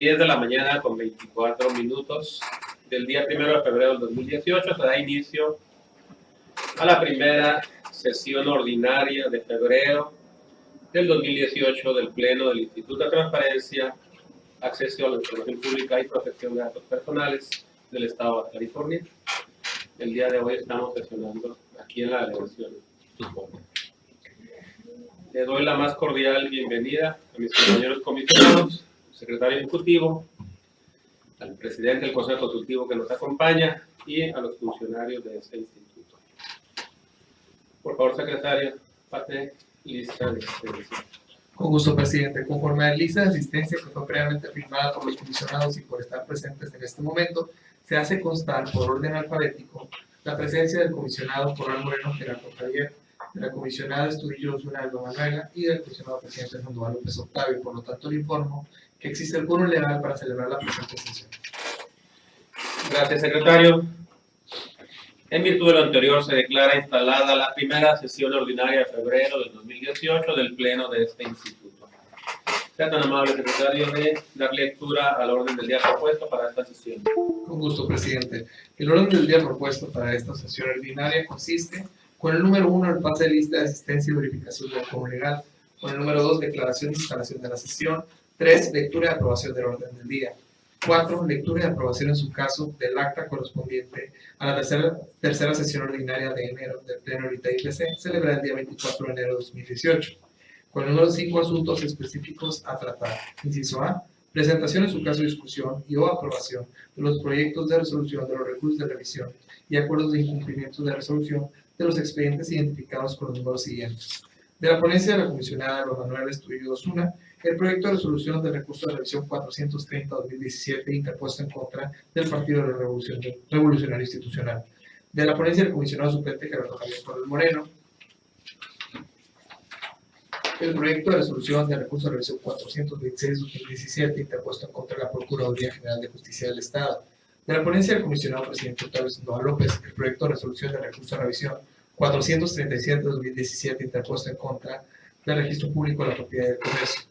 10 de la mañana con 24 minutos del día 1 de febrero del 2018 se da inicio a la primera sesión ordinaria de febrero del 2018 del Pleno del Instituto de Transparencia, Acceso a la Información Pública y Protección de Datos Personales del Estado de Baja California. El día de hoy estamos sesionando aquí en la delegación. Le doy la más cordial bienvenida a mis compañeros comisionados, al secretario ejecutivo, al presidente del Consejo Consultivo que nos acompaña y a los funcionarios de este instituto. Por favor, secretario, pase lista de asistencia. Con gusto, presidente. Conforme a la lista de asistencia que fue previamente firmada por los comisionados y por estar presentes en este momento, se hace constar por orden alfabético la presencia del comisionado Corral Moreno Gerardo Javier, de la comisionada Estudillo Osuna Alba Manuela y del comisionado presidente Sandoval López Octavio. Por lo tanto, le informo que existe el quórum legal para celebrar la presente sesión. Gracias, secretario. En virtud de lo anterior, se declara instalada la primera sesión ordinaria de febrero del 2018 del Pleno de este instituto. Sea tan amable, secretario, de dar lectura al orden del día propuesto para esta sesión. Con gusto, presidente. El orden del día propuesto para esta sesión ordinaria consiste con el número 1, el pase de lista de asistencia y verificación del quórum legal. Con el número 2, declaración de instalación de la sesión. 3, lectura y aprobación del orden del día. 4, lectura y aprobación en su caso del acta correspondiente a la tercera sesión ordinaria de enero del Pleno del ITIPC, celebrada el día 24 de enero de 2018. Con el número 5, asuntos específicos a tratar. Inciso A, presentación en su caso de discusión y o aprobación de los proyectos de resolución de los recursos de revisión y acuerdos de incumplimiento de resolución de los expedientes identificados con los números siguientes. De la ponencia de la comisionada Alba Manuela Estudillo Osuna, el proyecto de resolución del recurso de revisión 430-2017 interpuesto en contra del Partido Revolucionario Institucional. De la ponencia del comisionado suplente Gerardo Javier Corral Moreno, el proyecto de resolución del recurso de revisión 426-2017 interpuesto en contra de la Procuraduría General de Justicia del Estado. De la ponencia del comisionado presidente Octavio Sandoval López, el proyecto de resolución del recurso de revisión 437-2017 interpuesto en contra del Registro Público de la Propiedad del Comercio.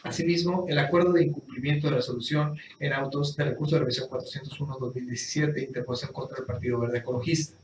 Asimismo, el acuerdo de incumplimiento de resolución en autos del recurso de revisión 401-2017 interpuesto en contra del Partido Verde Ecologista.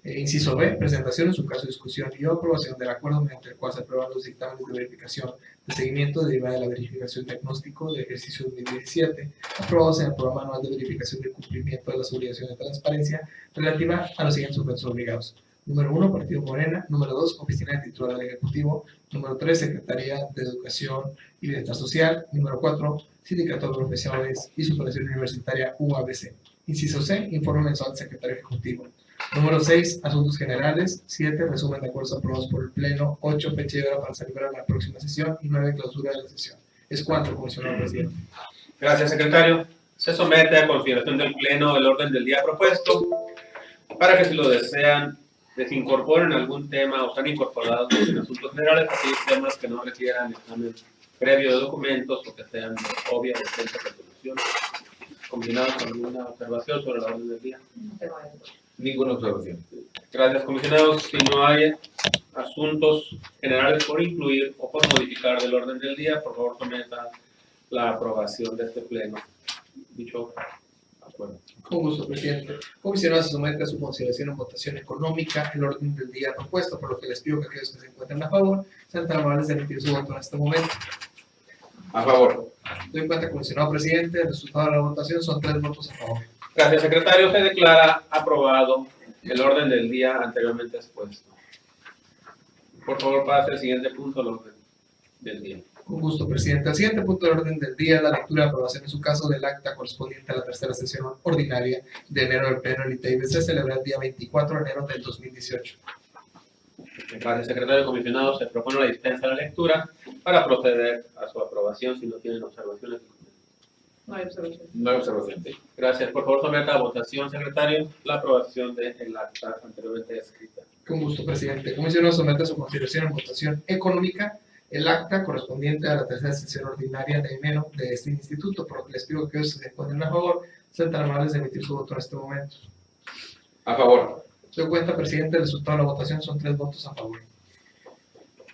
Inciso B, presentación en su caso de discusión y aprobación del acuerdo mediante el cual se aprueban los dictámenes de verificación de seguimiento derivada de la verificación diagnóstico del ejercicio 2017, aprobados en el programa anual de verificación del cumplimiento de las obligaciones de transparencia relativa a los siguientes sujetos obligados. Número 1, Partido Morena. Número 2, Oficina de Titular del Ejecutivo. Número 3, Secretaría de Educación y Bienestar Social. Número 4, Sindicato de Profesores y Superación Universitaria UABC. Inciso C, informe mensual del Secretario Ejecutivo. Número 6, Asuntos Generales. 7, resumen de acuerdos aprobados por el Pleno. 8, fecha y hora para celebrar la próxima sesión. Y 9, clausura de la sesión. Es cuanto, comisionado presidente. Gracias, secretario. Se somete a consideración del Pleno el orden del día propuesto para que, si lo desean, desincorporen algún tema o están incorporados en asuntos generales, aquellos temas que no requieran examen previo de documentos o que sean de obvia o urgente resolución. Comisionados, con alguna observación sobre la orden del día. Ninguna observación. Gracias, comisionados. Si no hay asuntos generales por incluir o por modificar del orden del día, por favor someta la aprobación de este pleno. Dicho acuerdo. Con gusto, presidente. Comisionado, se somete a su consideración en votación económica el orden del día propuesto, por lo que les pido que aquellos que se encuentren a favor sean tan amables de emitir su voto en este momento. A favor. Doy cuenta, comisionado presidente, el resultado de la votación son 3 votos a favor. Gracias, secretario. Se declara aprobado el orden del día anteriormente expuesto. Por favor, pase al siguiente punto del orden del día. Con gusto, presidente. El siguiente punto del orden del día es la lectura y aprobación en su caso del acta correspondiente a la tercera sesión ordinaria de enero del Pleno del ITIBC, celebrada el día 24 de enero del 2018. Gracias, secretario. Comisionado, se propone la dispensa de la lectura para proceder a su aprobación si no tienen observaciones. No hay observación. No hay observación. Sí. Gracias. Por favor, someta a votación, secretario, la aprobación del acta anteriormente escrita. Con gusto, presidente. Comisionado, somete a su consideración en votación económica el acta correspondiente a la tercera sesión ordinaria de enero de este instituto, por lo que les pido que ellos se encuentren a favor, sean tan amables de emitir su voto en este momento. A favor. Doy cuenta, presidente, el resultado de la votación son 3 votos a favor.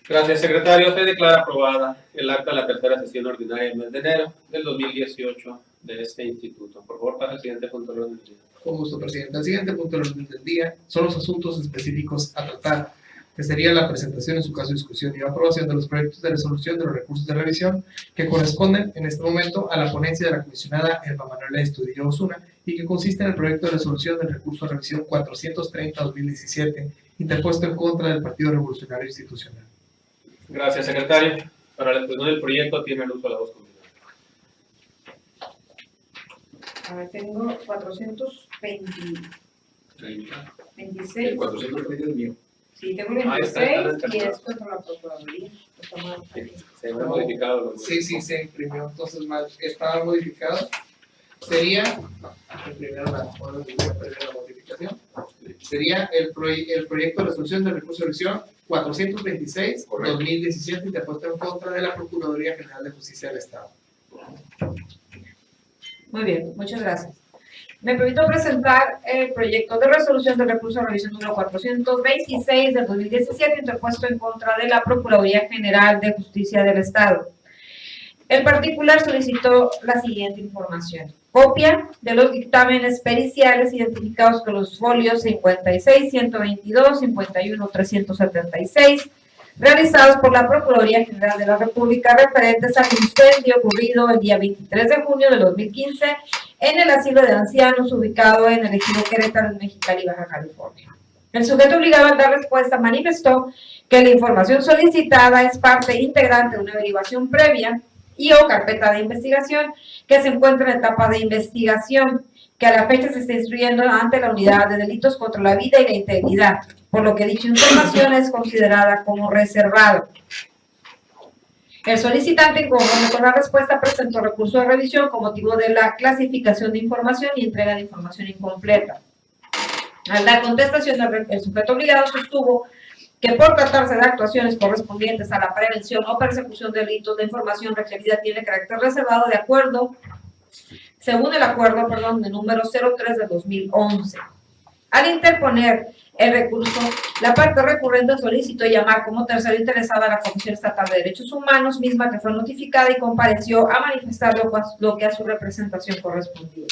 Gracias, secretario. Se declara aprobada el acta de la tercera sesión ordinaria del mes de enero del 2018 de este instituto. Por favor, pase al siguiente punto del orden del día. Con gusto, presidente. El siguiente punto del orden del día son los asuntos específicos a tratar, que sería la presentación, en su caso, discusión y aprobación de los proyectos de resolución de los recursos de revisión que corresponden en este momento a la ponencia de la comisionada Elba Manuela Estudillo Osuna y que consiste en el proyecto de resolución del recurso de revisión 430-2017 interpuesto en contra del Partido Revolucionario Institucional. Gracias, secretario. Para la exposición del proyecto tiene el uso de la voz combinada. A ver, tengo 426. El 420 es mío. Sí, tengo el Ah, está 26 y bien. es contra la Procuraduría. Está mal. Se han modificado los. Sí, se imprimió, entonces mal, estaba modificado. Sería, imprimir la modificación, sería el proyecto de resolución del recurso de revisión 426-2017 interpuesto en contra de la Procuraduría General de Justicia del Estado. Muy bien, muchas gracias. Me permito presentar el proyecto de resolución del recurso de revisión número 426 del 2017 interpuesto en contra de la Procuraduría General de Justicia del Estado. El particular solicitó la siguiente información: copia de los dictámenes periciales identificados con los folios 56, 122, 51, 376, realizados por la Procuraduría General de la República referentes al incendio ocurrido el día 23 de junio de 2015 en el asilo de ancianos ubicado en el ejido Querétaro, en Mexicali, Baja California. El sujeto obligado a dar respuesta manifestó que la información solicitada es parte integrante de una averiguación previa y o carpeta de investigación que se encuentra en etapa de investigación, que a la fecha se está instruyendo ante la Unidad de Delitos contra la Vida y la Integridad, por lo que dicha información es considerada como reservada. El solicitante, inconforme con la respuesta, presentó recurso de revisión con motivo de la clasificación de información y entrega de información incompleta. Al dar contestación, el sujeto obligado sostuvo que por tratarse de actuaciones correspondientes a la prevención o persecución de delitos, de información requerida tiene carácter reservado de acuerdo, según el acuerdo, de número 03 de 2011. Al interponer el recurso, la parte recurrente solicitó llamar como tercero interesado a la Comisión Estatal de Derechos Humanos, misma que fue notificada y compareció a manifestar lo que a su representación correspondía.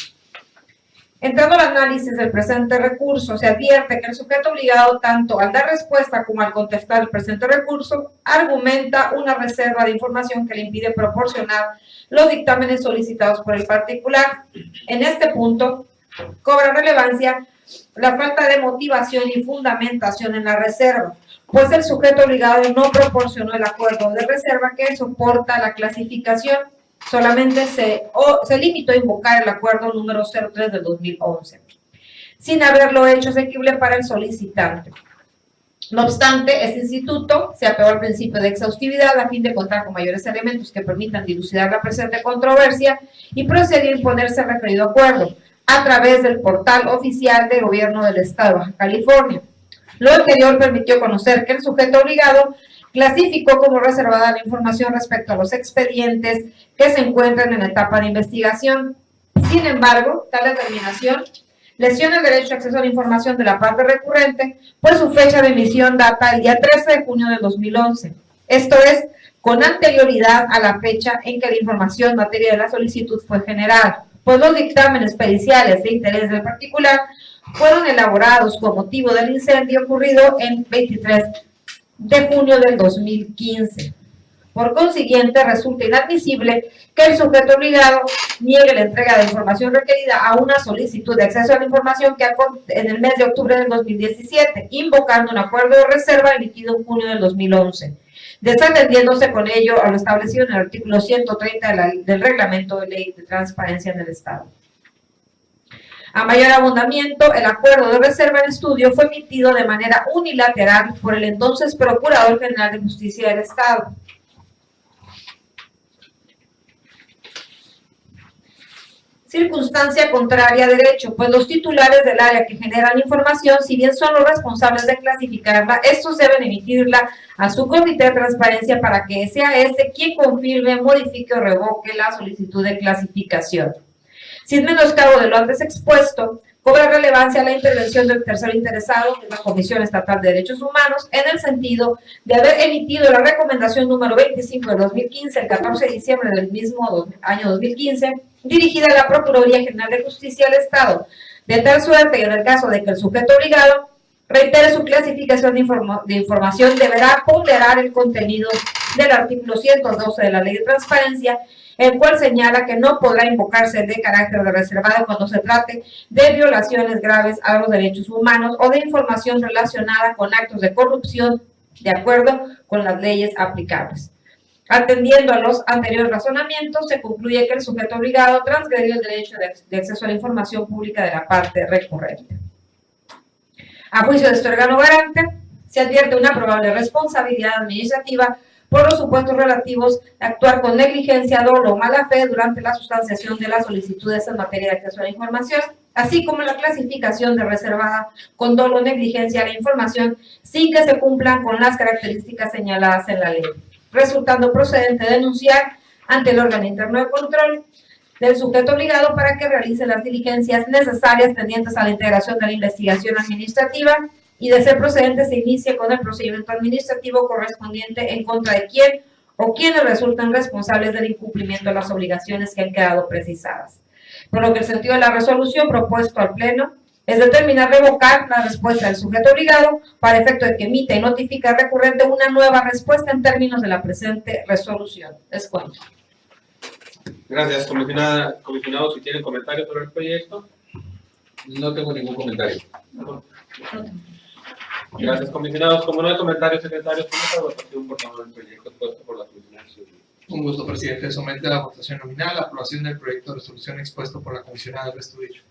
Entrando al análisis del presente recurso, se advierte que el sujeto obligado, tanto al dar respuesta como al contestar el presente recurso, argumenta una reserva de información que le impide proporcionar los dictámenes solicitados por el particular. En este punto, cobra relevancia la falta de motivación y fundamentación en la reserva, pues el sujeto obligado no proporcionó el acuerdo de reserva que soporta la clasificación. Solamente se limitó a invocar el acuerdo número 03 del 2011, sin haberlo hecho asequible para el solicitante. No obstante, este instituto se apegó al principio de exhaustividad a fin de contar con mayores elementos que permitan dilucidar la presente controversia y procedió a imponerse el referido acuerdo a través del portal oficial de gobierno del Estado de Baja California. Lo anterior permitió conocer que el sujeto obligado clasificó como reservada la información respecto a los expedientes que se encuentran en etapa de investigación. Sin embargo, tal determinación lesiona el derecho a acceso a la información de la parte recurrente, pues su fecha de emisión data el día 13 de junio de 2011. Esto es, con anterioridad a la fecha en que la información en materia de la solicitud fue generada, pues los dictámenes periciales de interés del particular fueron elaborados con motivo del incendio ocurrido el 23 de junio del 2015. Por consiguiente, resulta inadmisible que el sujeto obligado niegue la entrega de información requerida a una solicitud de acceso a la información que en el mes de octubre del 2017, invocando un acuerdo de reserva emitido en junio del 2011, desatendiéndose con ello a lo establecido en el artículo 130 del Reglamento de Ley de Transparencia en el Estado. A mayor abundamiento, el acuerdo de reserva en estudio fue emitido de manera unilateral por el entonces Procurador General de Justicia del Estado. Circunstancia contraria a derecho, pues los titulares del área que generan información, si bien son los responsables de clasificarla, estos deben emitirla a su comité de transparencia para que sea este quien confirme, modifique o revoque la solicitud de clasificación. Sin menoscabo de lo antes expuesto, cobra relevancia la intervención del tercero interesado, que es la Comisión Estatal de Derechos Humanos, en el sentido de haber emitido la recomendación número 25 de 2015, el 14 de diciembre del mismo año 2015, dirigida a la Procuraduría General de Justicia del Estado, de tal suerte que en el caso de que el sujeto obligado reitere su clasificación de información, deberá ponderar el contenido del artículo 112 de la Ley de Transparencia, el cual señala que no podrá invocarse de carácter de reservado cuando se trate de violaciones graves a los derechos humanos o de información relacionada con actos de corrupción, de acuerdo con las leyes aplicables. Atendiendo a los anteriores razonamientos, se concluye que el sujeto obligado transgredió el derecho de acceso a la información pública de la parte recurrente. A juicio de este órgano garante, se advierte una probable responsabilidad administrativa por los supuestos relativos a actuar con negligencia, dolo o mala fe durante la sustanciación de las solicitudes en materia de acceso a la información, así como la clasificación de reservada con dolo o negligencia a la información sin que se cumplan con las características señaladas en la ley, resultando procedente denunciar ante el órgano interno de control del sujeto obligado para que realice las diligencias necesarias tendientes a la integración de la investigación administrativa y, de ser procedente, se inicie con el procedimiento administrativo correspondiente en contra de quien o quienes resultan responsables del incumplimiento de las obligaciones que han quedado precisadas. Por lo que el sentido de la resolución propuesto al Pleno es determinar revocar la respuesta del sujeto obligado para efecto de que emita y notifique al recurrente una nueva respuesta en términos de la presente resolución. Es cuanto. Gracias, comisionado. Si tienen comentarios sobre el proyecto. No tengo ningún comentario. Gracias, comisionados. Como no hay comentarios, secretarios, ¿cómo está la votación por favor del proyecto expuesto por la comisionada? Un gusto, presidente. Somete a la votación nominal la aprobación del proyecto de resolución expuesto por la comisionada del Estudillo.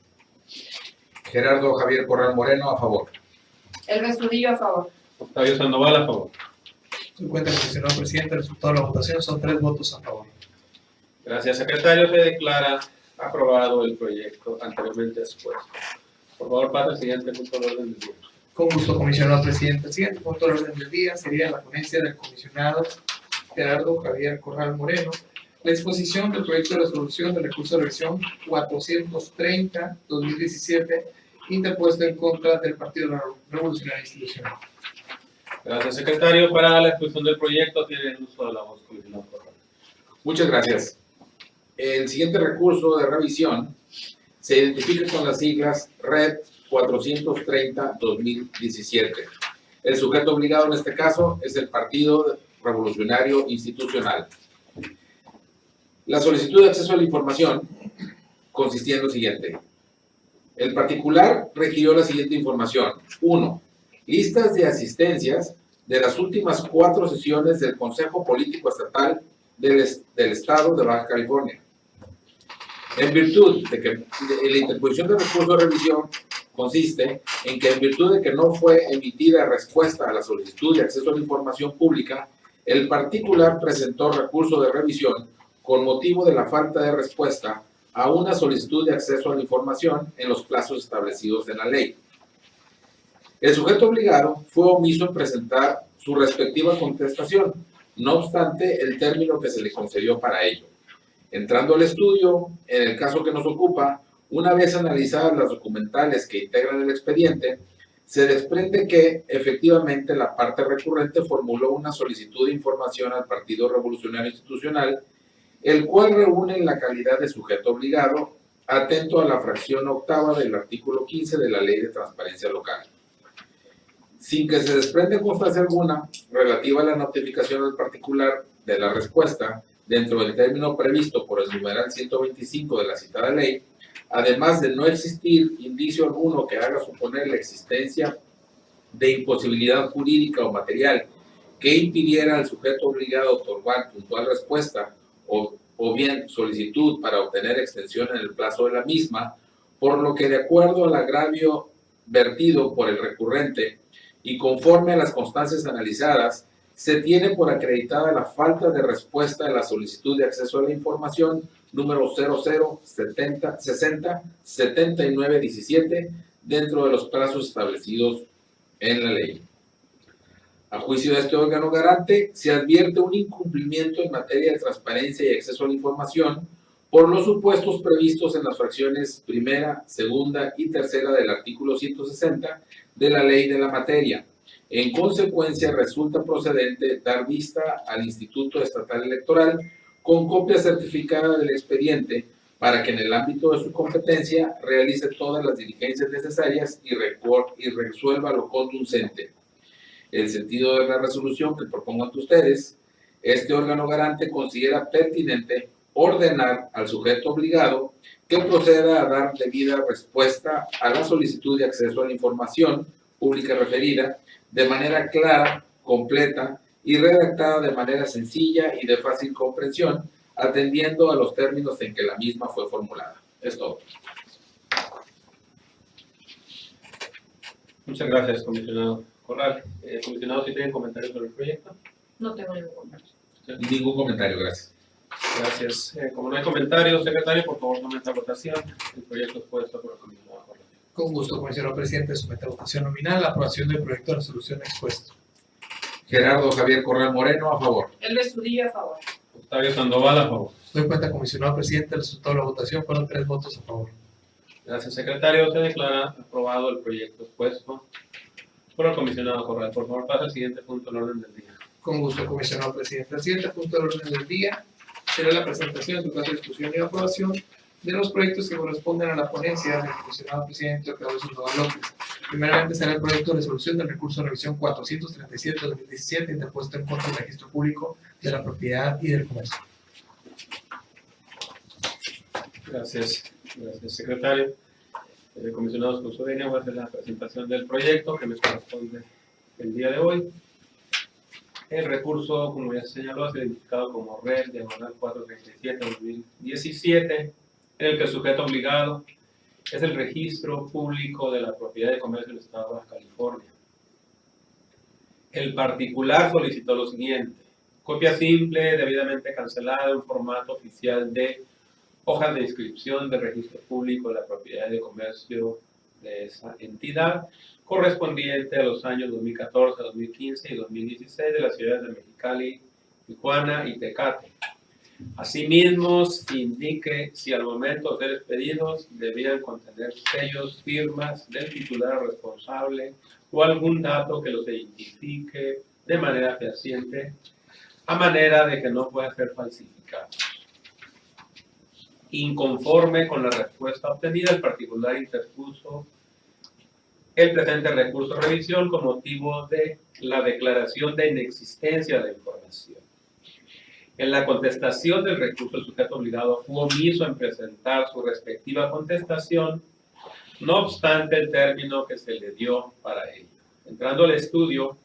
Gerardo Javier Corral Moreno, a favor. El Vestudillo a favor. Octavio Sandoval, a favor. Se encuentra el comisionado presidente. El resultado de la votación son 3 votos a favor. Gracias, secretario. Se declara aprobado el proyecto anteriormente expuesto. Por favor, pase al siguiente punto de orden del día. Con gusto, comisionado presidente. El siguiente punto de orden del día sería la ponencia del comisionado Gerardo Javier Corral Moreno, la exposición del proyecto de resolución del recurso de revisión 430-2017, interpuesto en contra del Partido Revolucionario Institucional. Gracias, secretario. Para la exposición del proyecto tiene el uso de la voz, comisionado Corral. Muchas gracias. El siguiente recurso de revisión se identifica con las siglas RED 430-2017. El sujeto obligado en este caso es el Partido Revolucionario Institucional. La solicitud de acceso a la información consistía en lo siguiente. El particular requirió la siguiente información. 1. Listas de asistencias de las últimas 4 sesiones del Consejo Político Estatal del Estado de Baja California. En virtud de que la interposición del recurso de revisión consiste en que, en virtud de que no fue emitida respuesta a la solicitud de acceso a la información pública, el particular presentó recurso de revisión con motivo de la falta de respuesta a una solicitud de acceso a la información en los plazos establecidos en la ley. El sujeto obligado fue omiso en presentar su respectiva contestación, no obstante el término que se le concedió para ello. Entrando al estudio, en el caso que nos ocupa, una vez analizadas las documentales que integran el expediente, se desprende que, efectivamente, la parte recurrente formuló una solicitud de información al Partido Revolucionario Institucional, el cual reúne en la calidad de sujeto obligado, atento a la fracción 8ª del artículo 15 de la Ley de Transparencia Local. Sin que se desprende constancia alguna relativa a la notificación al particular de la respuesta dentro del término previsto por el numeral 125 de la citada ley, además de no existir indicio alguno que haga suponer la existencia de imposibilidad jurídica o material que impidiera al sujeto obligado otorgar puntual respuesta o bien solicitud para obtener extensión en el plazo de la misma, por lo que, de acuerdo al agravio vertido por el recurrente y conforme a las constancias analizadas, se tiene por acreditada la falta de respuesta a la solicitud de acceso a la información número 0060-7917 dentro de los plazos establecidos en la ley. A juicio de este órgano garante, se advierte un incumplimiento en materia de transparencia y acceso a la información, por los supuestos previstos en las fracciones primera, segunda y tercera del artículo 160 de la ley de la materia. En consecuencia, resulta procedente dar vista al Instituto Estatal Electoral con copia certificada del expediente para que en el ámbito de su competencia realice todas las diligencias necesarias y resuelva lo conducente. El sentido de la resolución que propongo ante ustedes, este órgano garante considera pertinente ordenar al sujeto obligado que proceda a dar debida respuesta a la solicitud de acceso a la información pública referida de manera clara, completa y redactada de manera sencilla y de fácil comprensión, atendiendo a los términos en que la misma fue formulada. Es todo. Muchas gracias, comisionado Corral. Comisionado, ¿sí tienen comentarios sobre el proyecto? No tengo ningún comentario. Ningún comentario, gracias. Gracias. Como no hay comentarios, secretario, por favor, someta a votación. El proyecto es puesto por el comisionado Corral. Con gusto, comisionado presidente, somete a votación nominal la aprobación del proyecto de resolución expuesto. Gerardo Javier Corral Moreno, a favor. El Estudillo a favor. Octavio Sandoval, a favor. Doy cuenta, comisionado presidente, el resultado de la votación fueron 3 votos a favor. Gracias, secretario. Se declara aprobado el proyecto expuesto por el comisionado Corral. Por favor, pasa al siguiente punto del orden del día. Con gusto, comisionado presidente. El siguiente punto del orden del día será la presentación, en su caso, discusión y aprobación de los proyectos que corresponden a la ponencia del comisionado presidente Octavio Sandoval López. Primeramente será el proyecto de resolución del recurso de revisión 437-2017 interpuesto en contra del registro público de la propiedad y del comercio. Gracias, secretario. El comisionado Escudero va a hacer la presentación del proyecto que me corresponde el día de hoy. El recurso, como ya se señaló, es identificado como REL diagonal 437-2017, en el que el sujeto obligado es el registro público de la propiedad de comercio del Estado de Baja California. El particular solicitó lo siguiente: copia simple, debidamente cancelada, en formato oficial de hojas de inscripción del registro público de la propiedad de comercio de esa entidad, correspondiente a los años 2014, 2015 y 2016 de las ciudades de Mexicali, Tijuana y Tecate. Asimismo, se indique si al momento de ser expedidos debían contener sellos, firmas del titular responsable o algún dato que los identifique de manera fehaciente, a manera de que no pueda ser falsificado. Inconforme con la respuesta obtenida, el particular interpuso el presente recurso de revisión con motivo de la declaración de inexistencia de la información. En la contestación del recurso, el sujeto obligado fue omiso en presentar su respectiva contestación, no obstante el término que se le dio para ello. Entrando al estudio,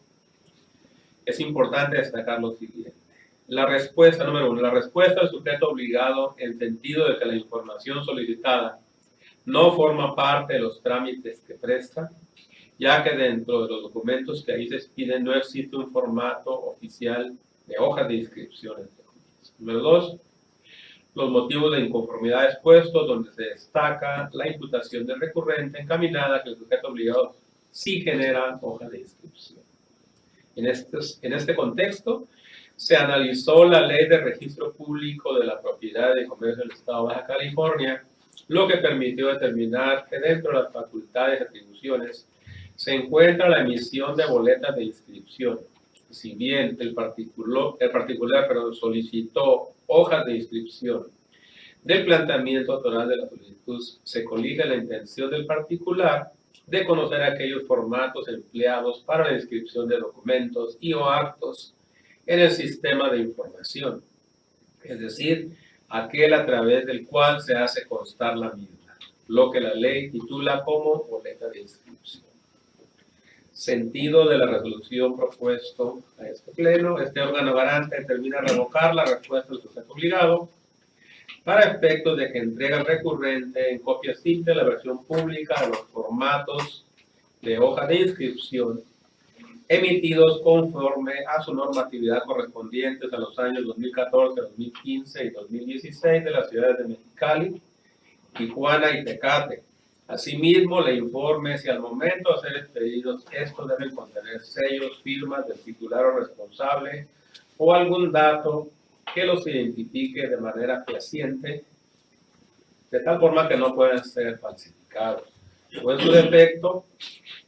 es importante destacar lo siguiente. La respuesta, número 1, la respuesta del sujeto obligado en sentido de que la información solicitada no forma parte de los trámites que presta, ya que dentro de los documentos que ahí se expiden no existe un formato oficial de hojas de inscripción. Número 2, los motivos de inconformidad expuestos, donde se destaca la imputación del recurrente encaminada a que el sujeto obligado sí genera hoja de inscripción. En este contexto, se analizó la Ley de Registro Público de la Propiedad de Comercio del Estado de Baja California, lo que permitió determinar que dentro de las facultades y atribuciones se encuentra la emisión de boletas de inscripción. Si bien el particular solicitó hojas de inscripción del planteamiento autoral de la solicitud, se colige la intención del particular de conocer aquellos formatos empleados para la inscripción de documentos y o actos en el sistema de información, es decir, aquel a través del cual se hace constar la misma, lo que la ley titula como boleta de inscripción. Sentido de la resolución propuesto a este pleno: este órgano garante determina revocar la respuesta del sujeto obligado para efectos de que entrega al recurrente en copia simple la versión pública de los formatos de hoja de inscripción emitidos conforme a su normatividad correspondientes a los años 2014, 2015 y 2016 de las ciudades de Mexicali, Tijuana y Tecate. Asimismo, le informe si al momento de ser expedidos estos deben contener sellos, firmas del titular o responsable o algún dato que los identifique de manera fehaciente, de tal forma que no pueden ser falsificados. O en su defecto,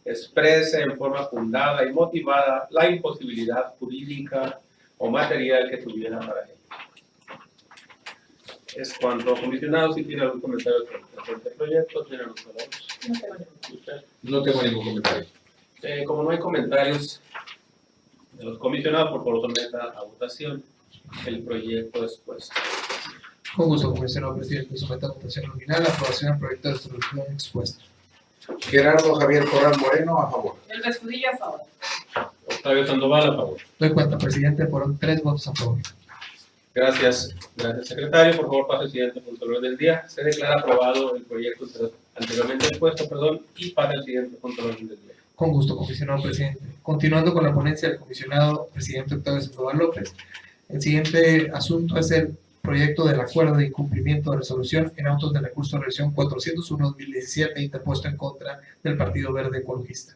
exprese en forma fundada y motivada la imposibilidad jurídica o material que tuviera para ello. Es cuanto, comisionado, si tiene algún comentario sobre este proyecto, tiene los palabras. ¿Usted? No tengo ningún comentario. Como no hay comentarios de los comisionados, por favor, someta a votación el proyecto expuesto. Con gusto, comisionado presidente. Someta a votación nominal la aprobación del proyecto de resolución expuesto. Gerardo Javier Corral Moreno, a favor. El Escudillo a favor. Octavio Sandoval, a favor. Doy cuenta, presidente, fueron 3 votos a favor. Gracias, secretario. Por favor, pase al siguiente punto del orden del día. Se declara aprobado el proyecto anteriormente expuesto, y pasa al siguiente punto del orden del día. Con gusto, comisionado presidente. Continuando con la ponencia del comisionado presidente Octavio Sandoval López, el siguiente asunto es el proyecto del acuerdo de incumplimiento de resolución en autos de recurso de revisión 401-2017 interpuesto en contra del Partido Verde Ecologista.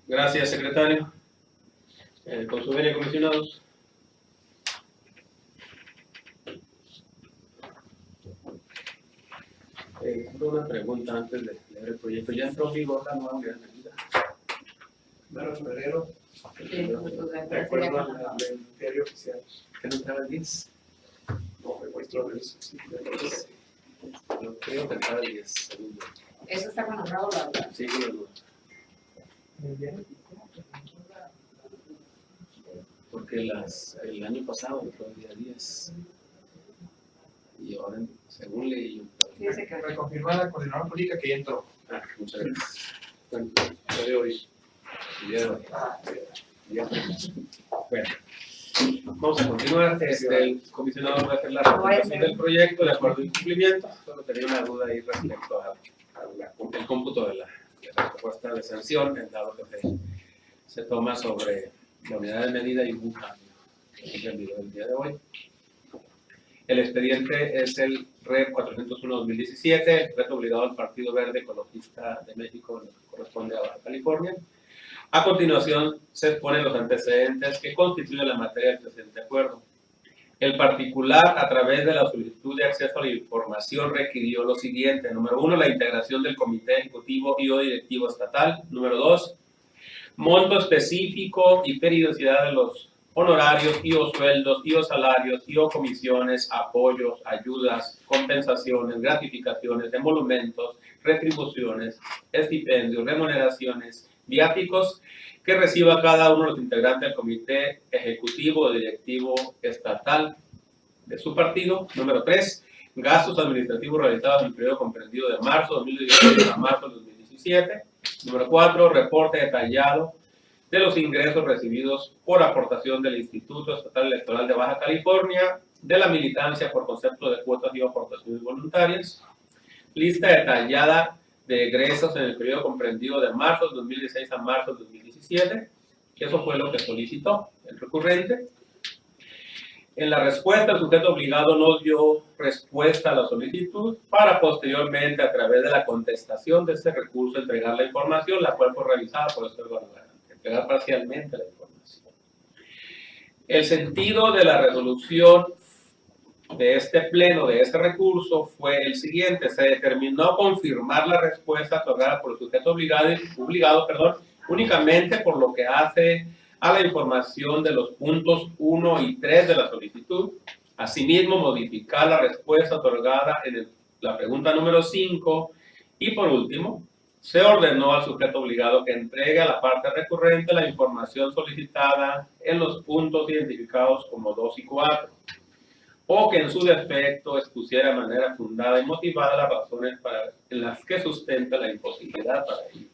Gracias, secretario. Con su venia, comisionados. Una pregunta antes de leer el proyecto. ¿Ya entró vivo la nueva unidad de medida? Mero febrero, De acuerdo al diario oficial. ¿Que no entraba el 10? No, me muestro el sí, Yo creo que entraba el 10. Segundo. Eso está conocido, la verdad. Sí, con la duda. Muy bien. Porque el año pasado entró el día 10. Y ahora, según leí yo. Fíjese que Reconfirmada la coordinadora política que ya entró. Muchas gracias. Bueno, lo de hoy. El día de hoy. Bueno, vamos a continuar. El comisionado va a hacer la presentación del proyecto de acuerdo de incumplimiento. Solo tenía una duda ahí respecto al cómputo de la propuesta de sanción, en dado que se toma sobre la unidad de medida y un cambio entendido el día de hoy. El expediente es el REP 401-2017, el decreto obligado al Partido Verde Ecologista de México, que corresponde a Baja California. A continuación, se exponen los antecedentes que constituyen la materia del presente acuerdo. El particular, a través de la solicitud de acceso a la información, requirió lo siguiente. Número 1, la integración del Comité Ejecutivo y o Directivo Estatal. Número 2, monto específico y periodicidad de los honorarios y o sueldos y o salarios y o comisiones, apoyos, ayudas, compensaciones, gratificaciones, emolumentos, retribuciones, estipendios, remuneraciones, viáticos que reciba cada uno de los integrantes del Comité Ejecutivo o Directivo Estatal de su partido. Número 3, gastos administrativos realizados en el periodo comprendido de marzo de 2016 a marzo de 2017. Número 4, reporte detallado de los ingresos recibidos por aportación del Instituto Estatal Electoral de Baja California, de la militancia por concepto de cuotas y aportaciones voluntarias, lista detallada de egresos en el periodo comprendido de marzo de 2016 a marzo de 2017, que eso fue lo que solicitó el recurrente. En la respuesta, el sujeto obligado no dio respuesta a la solicitud para posteriormente, a través de la contestación de este recurso, entregar la información, la cual fue revisada por este órgano garante, entregar parcialmente la información. El sentido de la resolución de este pleno, de este recurso, fue el siguiente. Se determinó confirmar la respuesta otorgada por el sujeto obligado, únicamente por lo que hace a la información de los puntos 1 y 3 de la solicitud. Asimismo, modificar la respuesta otorgada en la pregunta número 5. Y por último, se ordenó al sujeto obligado que entregue a la parte recurrente la información solicitada en los puntos identificados como 2 y 4. O que en su defecto expusiera de manera fundada y motivada las razones en las que sustenta la imposibilidad para ello.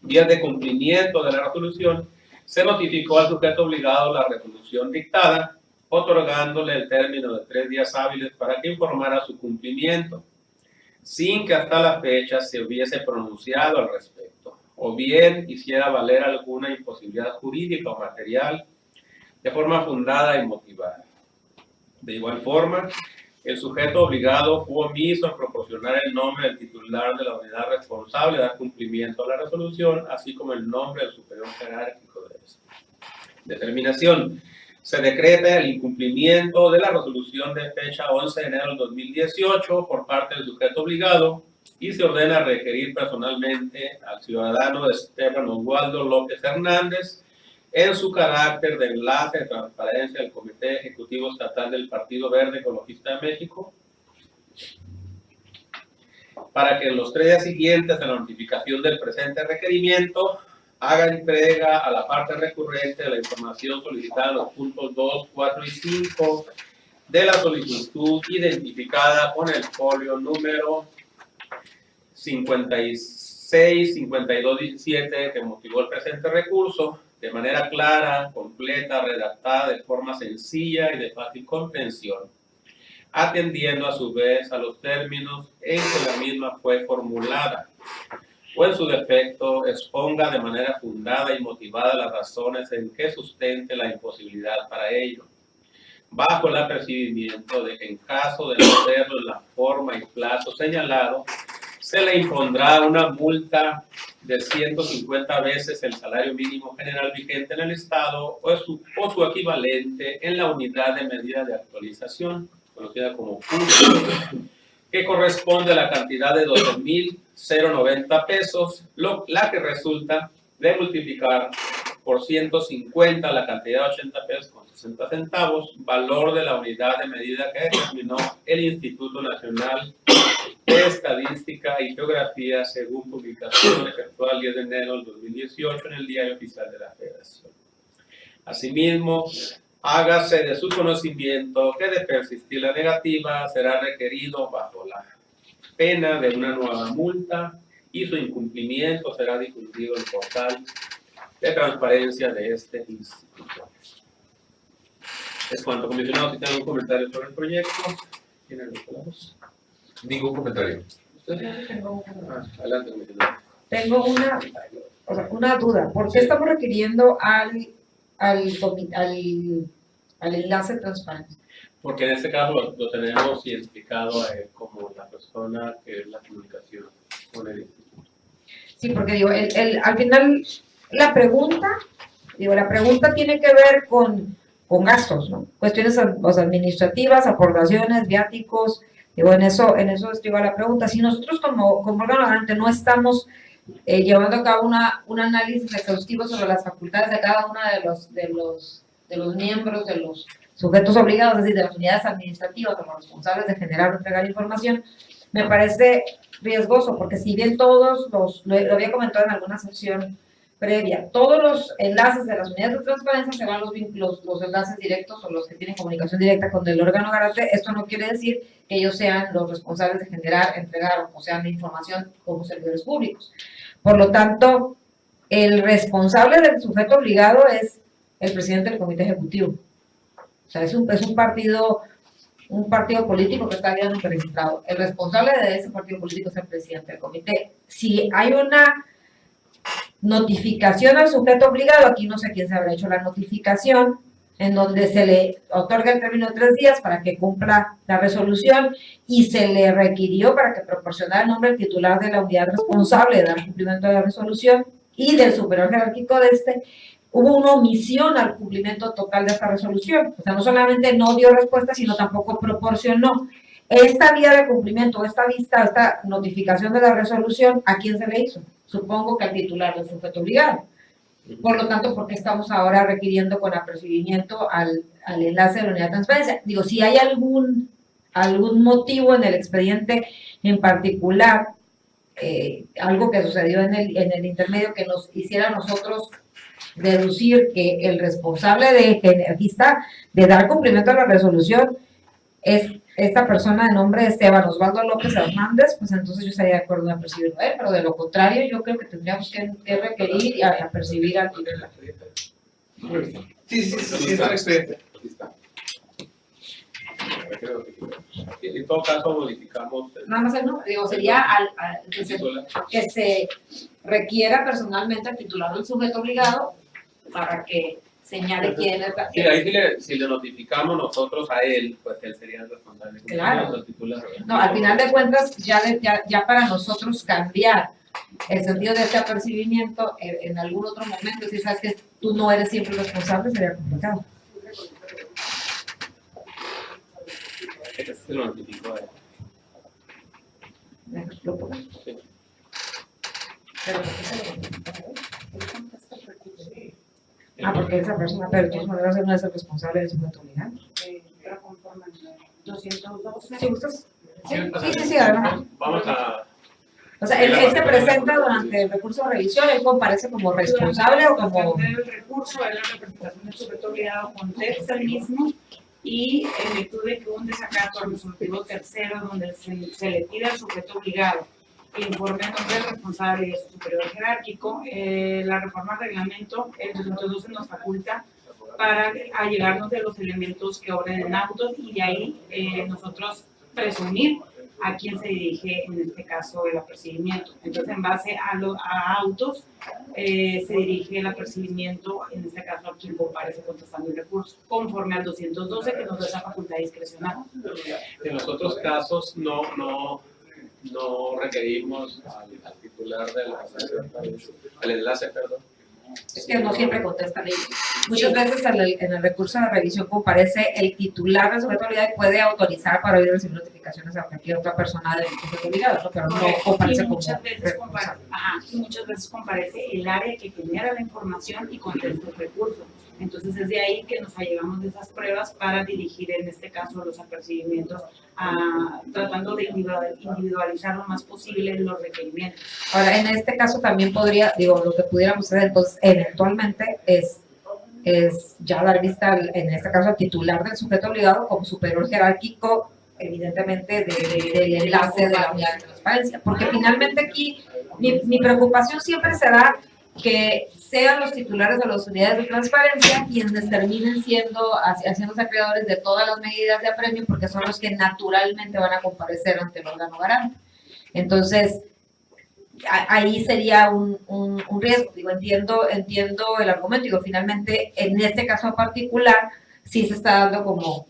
Vías de cumplimiento de la resolución: se notificó al sujeto obligado la resolución dictada, otorgándole el término de 3 días hábiles para que informara su cumplimiento, sin que hasta la fecha se hubiese pronunciado al respecto, o bien hiciera valer alguna imposibilidad jurídica o material de forma fundada y motivada. De igual forma, el sujeto obligado fue omiso en proporcionar el nombre del titular de la unidad responsable de dar cumplimiento a la resolución, así como el nombre del superior jerárquico de esta. Determinación: Se decreta el incumplimiento de la resolución de fecha 11 de enero del 2018 por parte del sujeto obligado y se ordena requerir personalmente al ciudadano Esteban Oswaldo López Hernández en su carácter de enlace de transparencia del Comité Ejecutivo Estatal del Partido Verde Ecologista de México para que en los 3 días siguientes a la notificación del presente requerimiento haga entrega a la parte recurrente de la información solicitada en los puntos 2, 4 y 5 de la solicitud identificada con el folio número 56, 52, 17 que motivó el presente recurso de manera clara, completa, redactada de forma sencilla y de fácil comprensión, atendiendo a su vez a los términos en que la misma fue formulada, o en su defecto exponga de manera fundada y motivada las razones en que sustente la imposibilidad para ello, bajo el apercibimiento de que en caso de no hacerlo en la forma y plazo señalado, se le impondrá una multa de 150 veces el salario mínimo general vigente en el Estado o su equivalente en la unidad de medida de actualización, conocida como punto, que corresponde a la cantidad de 12,090 pesos, la que resulta de multiplicar por 150 la cantidad de 80 pesos con 60 centavos, valor de la unidad de medida que determinó el Instituto Nacional de Estadística y Geografía según publicación efectuada el 10 de enero del 2018 en el Diario Oficial de la Federación. Asimismo, hágase de su conocimiento que de persistir la negativa será requerido bajo la pena de una nueva multa y su incumplimiento será difundido en el portal de transparencia de este instituto. Es cuanto, comisionado. Si tienen algún comentario sobre el proyecto, tienen los palabras. Ningún comentario. Adelante, comisionado. Tengo una duda. ¿Por qué estamos requiriendo al enlace de transparencia? Porque en este caso lo tenemos identificado a él como la persona que es la comunicación con el instituto. Sí, porque digo, al final la pregunta tiene que ver con gastos, ¿no? Cuestiones administrativas, aportaciones, viáticos. Digo, en eso estriba la pregunta. Si nosotros como órgano garante no estamos llevando a cabo un análisis exhaustivo sobre las facultades de cada uno de los miembros, de los sujetos obligados, es decir, de las unidades administrativas como responsables de generar o entregar información, me parece riesgoso, porque si bien todos lo había comentado en alguna sesión previa, todos los enlaces de las unidades de transparencia se van los enlaces directos o los que tienen comunicación directa con el órgano garante. Esto no quiere decir que ellos sean los responsables de generar, entregar o sean de información como servidores públicos. Por lo tanto, el responsable del sujeto obligado es el presidente del comité ejecutivo. O sea, es un partido político que está abiertamente registrado. El responsable de ese partido político es el presidente del comité. Si hay una notificación al sujeto obligado, aquí no sé quién se habrá hecho la notificación, en donde se le otorga el término de 3 días para que cumpla la resolución y se le requirió para que proporcionara el nombre del titular de la unidad responsable de dar cumplimiento de la resolución y del superior jerárquico de este. Hubo una omisión al cumplimiento total de esta resolución. O sea, no solamente no dio respuesta, sino tampoco proporcionó esta vía de cumplimiento, esta notificación de la resolución. ¿A quién se le hizo? Supongo que al titular del sujeto obligado. Por lo tanto, ¿por qué estamos ahora requiriendo con apercibimiento al enlace de la unidad de transparencia? Digo, si hay algún motivo en el expediente en particular, algo que sucedió en el intermedio que nos hiciera a nosotros deducir que el responsable de dar cumplimiento a la resolución es esta persona de nombre Esteban Oswaldo López Hernández, pues entonces yo estaría de acuerdo en apercibirlo a él, pero de lo contrario yo creo que tendríamos que requerir y apercibir al titular. Sí, está el expediente. Aquí está. En todo caso, modificamos Nada más el nombre, digo, sería que se requiera personalmente al titular del sujeto obligado para que señale quién es la Sí, ahí si le notificamos nosotros a él, pues él sería el responsable. Claro. El titular. No, al final de cuentas, ya para nosotros cambiar el sentido de este apercibimiento en algún otro momento, si sabes que tú no eres siempre el responsable, sería complicado. Este se lo notificó a él. Lo pongo. Sí. Pero, ¿por qué se lo notificó a él? Ah, porque esa persona, pero de todas maneras él no es el responsable del sujeto legal. Pero conforme al 212. Si gustas. Sí, Sí, sí, adelante. Vamos a... O sea, él se presenta durante el recurso de revisión, él comparece como responsable o como... Durante el recurso, él la representación del sujeto obligado contesta el mismo y en virtud de que hubo un desacato al resolutivo tercero donde se le pide al sujeto obligado que informe en nombre del responsable y de su superior jerárquico, la reforma al reglamento, el 212 nos faculta para allegarnos de los elementos que obren en autos y de ahí nosotros presumir a quién se dirige en este caso el apercibimiento. Entonces, en base a autos, se dirige el apercibimiento, en este caso a quien comparece contestando el recurso, conforme al 212 que nos da esa facultad discrecional. En los otros casos no requerimos al titular al enlace, perdón. Es que no siempre contestan ellos. Muchas veces en el recurso de revisión comparece el titular de sujeto obligado y puede autorizar para hoy recibir notificaciones a cualquier otra persona del sujeto obligado, ¿no? Pero no comparece como responsable. Muchas veces comparece el área que genera la información y contesta el recurso. Entonces es de ahí que nos allegamos de esas pruebas para dirigir en este caso los apercibimientos, tratando de individualizar lo más posible los requerimientos. Ahora, en este caso también podría, lo que pudiéramos hacer entonces eventualmente es ya dar vista, en este caso, al titular del sujeto obligado como superior jerárquico, evidentemente, del enlace de la unidad de transparencia. Porque finalmente aquí mi preocupación siempre será que sean los titulares de las unidades de transparencia quienes terminen haciéndose acreedores de todas las medidas de apremio, porque son los que naturalmente van a comparecer ante el órgano garante. Entonces, ahí sería un riesgo. Entiendo el argumento. Finalmente, en este caso en particular, sí se está dando como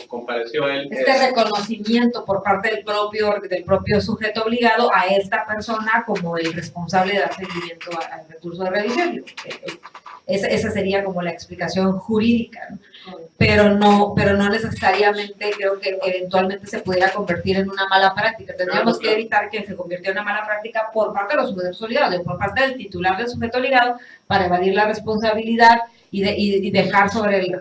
compareció él. Este reconocimiento por parte del propio sujeto obligado a esta persona como el responsable de dar seguimiento al recurso de revisión. Esa sería como la explicación jurídica, ¿no? Pero no necesariamente creo que eventualmente se pudiera convertir en una mala práctica. Tendríamos que evitar que se convirtiera en una mala práctica por parte de los sujetos obligados, por parte del titular del sujeto obligado, para evadir la responsabilidad y dejar sobre el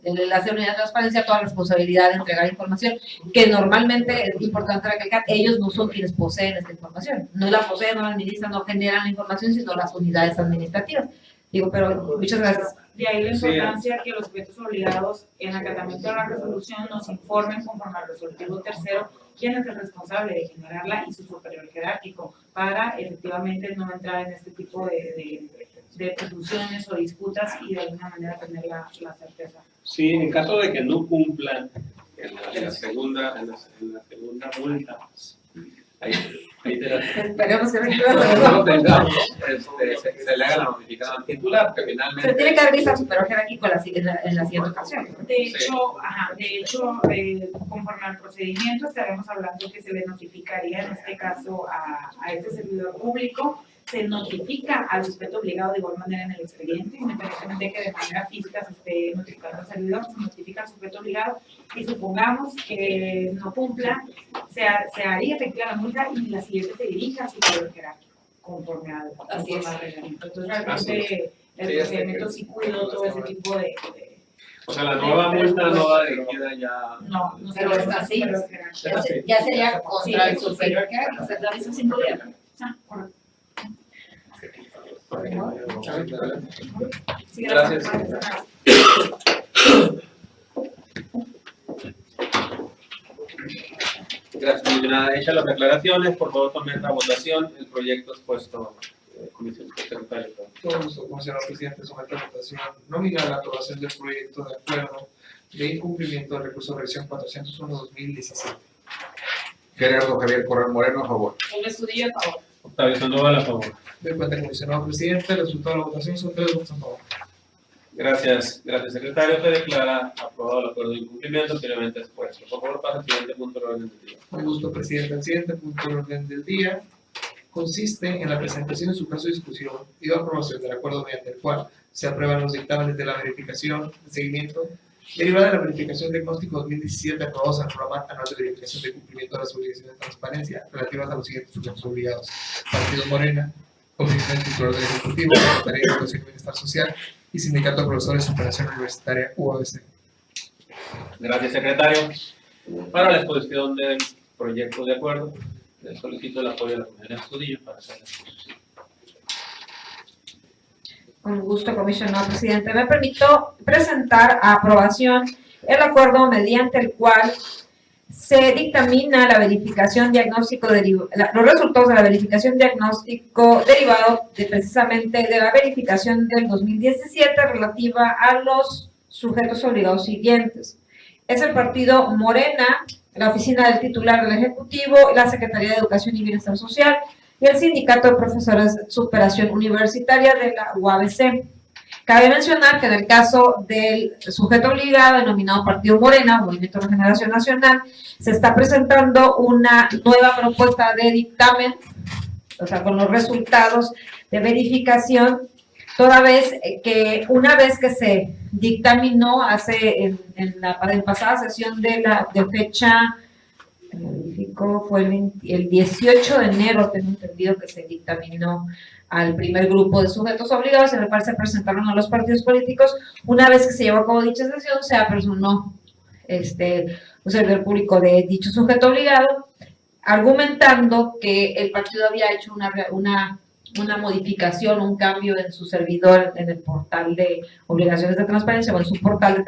enlace de unidad de transparencia toda la responsabilidad de entregar información, que normalmente es importante recalcar, ellos no son quienes poseen esta información, no la poseen, no la administran, no generan la información, sino las unidades administrativas. Pero muchas gracias. De ahí la importancia que los sujetos obligados en acatamiento de la resolución nos informen conforme al resolutivo tercero quién es el responsable de generarla y su superior jerárquico, para efectivamente no entrar en este tipo de presunciones o disputas y de alguna manera tener la certeza. Sí, en caso de que no cumplan en la segunda multa, ahí Esperemos que no tengamos, se le haga la notificación al titular, que finalmente... Se tiene que dar vista al superior jerárquico en la siguiente ocasión. De hecho, conforme al procedimiento, estaremos hablando que se le notificaría, en este caso, a este servidor público, se notifica al sujeto obligado de igual manera en el expediente, independientemente de que de manera física se esté notificando al servidor, se notifica al sujeto obligado y supongamos que no cumpla, se haría efectiva la multa y la siguiente se dirija al superior jerárquico, conforme al reglamento. Entonces, realmente, el procedimiento sí cuidó todo ese tipo de o sea, la nueva multa no va dirigida ya... No pero es así. Ya sería contra el superior jerárquico, se da vista sin problema. Correcto. Sí, gracias. Gracias, comisionada. Hechas las declaraciones, por favor tomen la votación. El proyecto expuesto comisión secretaria. Todo gusto, comisionado presidente, somete a votación nominal la aprobación del proyecto de acuerdo de incumplimiento del recurso de revisión 401-2017. Gerardo Javier Corral Moreno, a favor. Un estudio a favor. Octavio Sandoval, a favor. De cuenta, comisionado presidente, el resultado de la votación son 3 votos a favor. Gracias, secretario. Se declara aprobado el acuerdo de incumplimiento anteriormente expuesto. Por favor, pasa al siguiente punto del orden del día. Con gusto, presidente. El siguiente punto del orden del día consiste en la presentación de su caso de discusión y de aprobación del acuerdo mediante el cual se aprueban los dictámenes de la verificación de seguimiento derivada de la verificación diagnóstico 2017 aprobados al programa anual de verificación de cumplimiento de las obligaciones de transparencia relativas a los siguientes sujetos obligados: Partido Morena, Oficina del Titular del Ejecutivo, Secretaría de Educación y Bienestar Social y Sindicato de Profesores de Superación Universitaria UABC. Gracias, secretario. Para la exposición del proyecto de acuerdo, le solicito el apoyo de la Comisión Estudillo para hacer la exposición. Con gusto, comisionado presidente. Me permito presentar a aprobación el acuerdo mediante el cual se dictamina la verificación diagnóstico los resultados de la verificación diagnóstico derivado precisamente de la verificación del 2017 relativa a los sujetos obligados siguientes. Es el partido Morena, la oficina del titular del Ejecutivo, la Secretaría de Educación y Bienestar Social y el Sindicato de Profesores de Superación Universitaria de la UABC. Cabe mencionar que en el caso del sujeto obligado denominado Partido Morena, Movimiento de Regeneración Nacional, se está presentando una nueva propuesta de dictamen, o sea, con los resultados de verificación, toda vez que una vez que se dictaminó en la pasada sesión de fecha, fue el 18 de enero, tengo entendido que se dictaminó al primer grupo de sujetos obligados, en el cual se presentaron a los partidos políticos. Una vez que se llevó a cabo dicha sesión, se apersonó un servidor público de dicho sujeto obligado, argumentando que el partido había hecho una modificación, un cambio en su servidor, en el portal de obligaciones de transparencia, o en su portal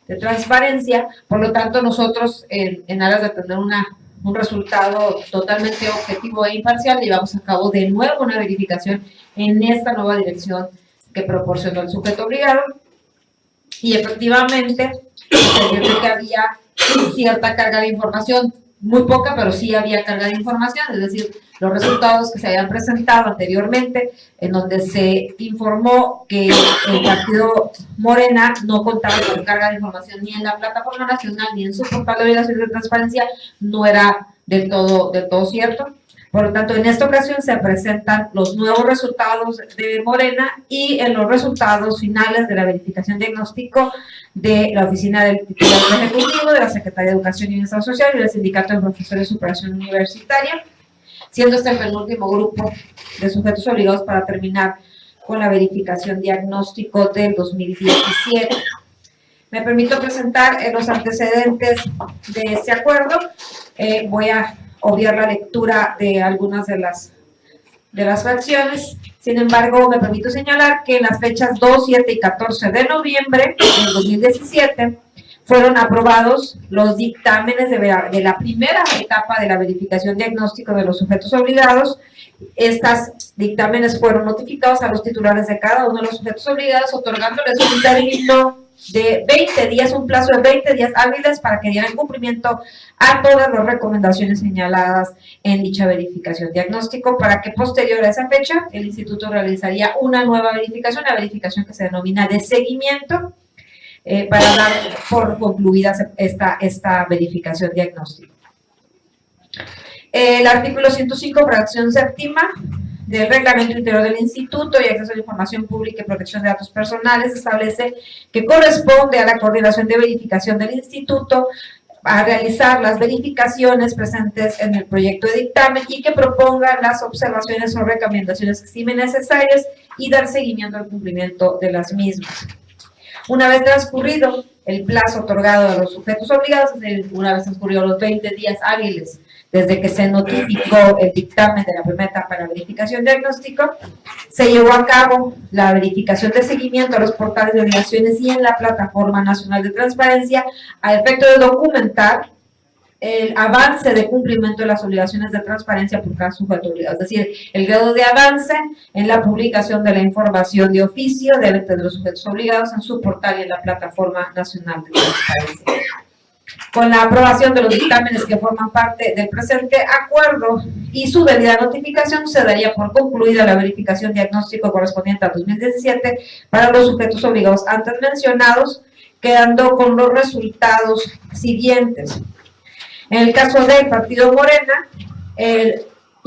de transparencia. Por lo tanto, nosotros, en aras de tener un resultado totalmente objetivo e imparcial, llevamos a cabo de nuevo una verificación en esta nueva dirección que proporcionó el sujeto obligado, y efectivamente se vio que había cierta carga de información, muy poca, pero sí había carga de información, es decir, los resultados que se habían presentado anteriormente, en donde se informó que el partido Morena no contaba con carga de información ni en la plataforma nacional ni en su portal de obligaciones de transparencia, no era del todo cierto. Por lo tanto, en esta ocasión se presentan los nuevos resultados de Morena y en los resultados finales de la verificación diagnóstico de la Oficina del Titular del Ejecutivo, de la Secretaría de Educación y Bienestar Social y del Sindicato de Profesores de Superación Universitaria, siendo este el penúltimo grupo de sujetos obligados para terminar con la verificación diagnóstico del 2017. Me permito presentar los antecedentes de este acuerdo. Voy a obviar la lectura de algunas de las fracciones. Sin embargo, me permito señalar que en las fechas 2, 7 y 14 de noviembre del 2017 fueron aprobados los dictámenes de la primera etapa de la verificación diagnóstico de los sujetos obligados. Estos dictámenes fueron notificados a los titulares de cada uno de los sujetos obligados, otorgándoles un término de 20 días, un plazo de 20 días hábiles para que dieran cumplimiento a todas las recomendaciones señaladas en dicha verificación diagnóstico, para que posterior a esa fecha el instituto realizaría una nueva verificación, la verificación que se denomina de seguimiento, para dar por concluida esta verificación diagnóstica. El artículo 105, fracción séptima del Reglamento Interior del Instituto y Acceso a la Información Pública y Protección de Datos Personales establece que corresponde a la coordinación de verificación del Instituto a realizar las verificaciones presentes en el proyecto de dictamen y que propongan las observaciones o recomendaciones que estimen necesarias y dar seguimiento al cumplimiento de las mismas. Una vez transcurrido el plazo otorgado a los sujetos obligados, es decir, una vez transcurridos los 20 días hábiles desde que se notificó el dictamen de la primera etapa de la verificación diagnóstico, se llevó a cabo la verificación de seguimiento a los portales de obligaciones y en la Plataforma Nacional de Transparencia a efecto de documentar el avance de cumplimiento de las obligaciones de transparencia por cada sujeto obligado, es decir, el grado de avance en la publicación de la información de oficio de los sujetos obligados en su portal y en la Plataforma Nacional de Transparencia. Con la aprobación de los dictámenes que forman parte del presente acuerdo y su debida notificación, se daría por concluida la verificación diagnóstico correspondiente al 2017 para los sujetos obligados antes mencionados, quedando con los resultados siguientes. En el caso del Partido Morena,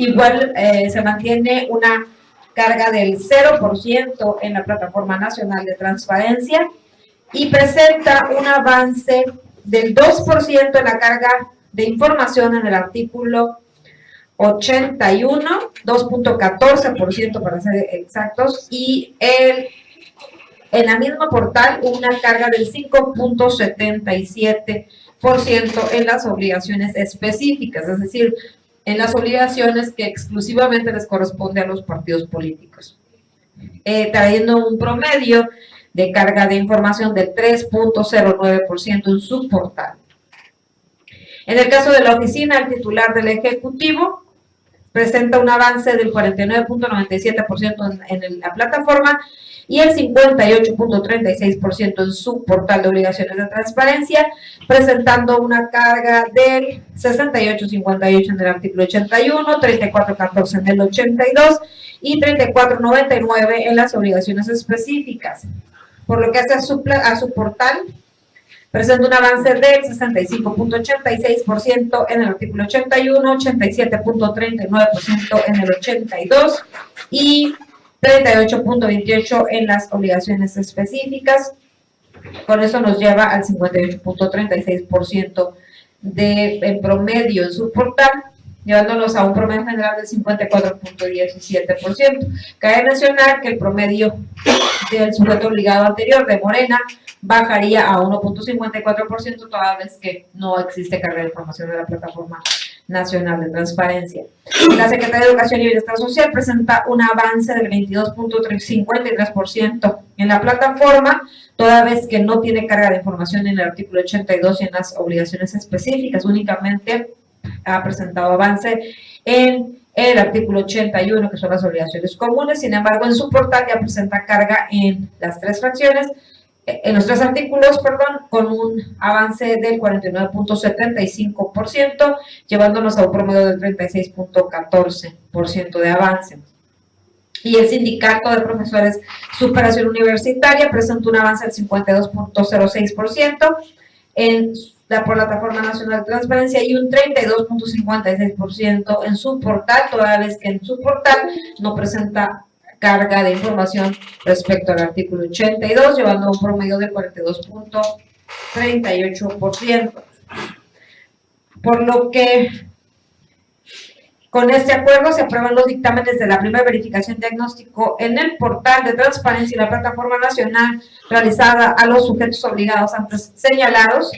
Igual se mantiene una carga del 0% en la Plataforma Nacional de Transparencia y presenta un avance del 2% en la carga de información en el artículo 81, 2.14% para ser exactos, y en la misma portal una carga del 5.77% en las obligaciones específicas, es decir, en las obligaciones que exclusivamente les corresponde a los partidos políticos, trayendo un promedio de carga de información del 3.09% en su portal. En el caso de la oficina, el titular del Ejecutivo presenta un avance del 49.97% en la plataforma y el 58.36% en su portal de obligaciones de transparencia, presentando una carga del 68.58 en el artículo 81, 34.14 en el 82 y 34.99 en las obligaciones específicas. Por lo que hace a su portal, presenta un avance del 65.86% en el artículo 81, 87.39% en el 82 y 38.28 en las obligaciones específicas. Con eso nos lleva al 58.36% en promedio en su portal, llevándonos a un promedio general del 54.17%. Cabe mencionar que el promedio del sujeto obligado anterior de Morena bajaría a 1.54% toda vez que no existe carga de información de la Plataforma Nacional de Transparencia. La Secretaría de Educación y Bienestar Social presenta un avance del 22.53% en la plataforma, toda vez que no tiene carga de información en el artículo 82 y en las obligaciones específicas. Únicamente ha presentado avance en el artículo 81, que son las obligaciones comunes. Sin embargo, en su portal ya presenta carga en las tres fracciones, en los tres artículos, con un avance del 49.75%, llevándonos a un promedio del 36.14% de avance. Y el Sindicato de Profesores Superación Universitaria presenta un avance del 52.06% en la Plataforma Nacional de Transparencia y un 32.56% en su portal, toda vez que en su portal no presenta carga de información respecto al artículo 82, llevando a un promedio del 42.38%. Por lo que con este acuerdo se aprueban los dictámenes de la primera verificación diagnóstico en el portal de transparencia y la Plataforma Nacional realizada a los sujetos obligados antes señalados,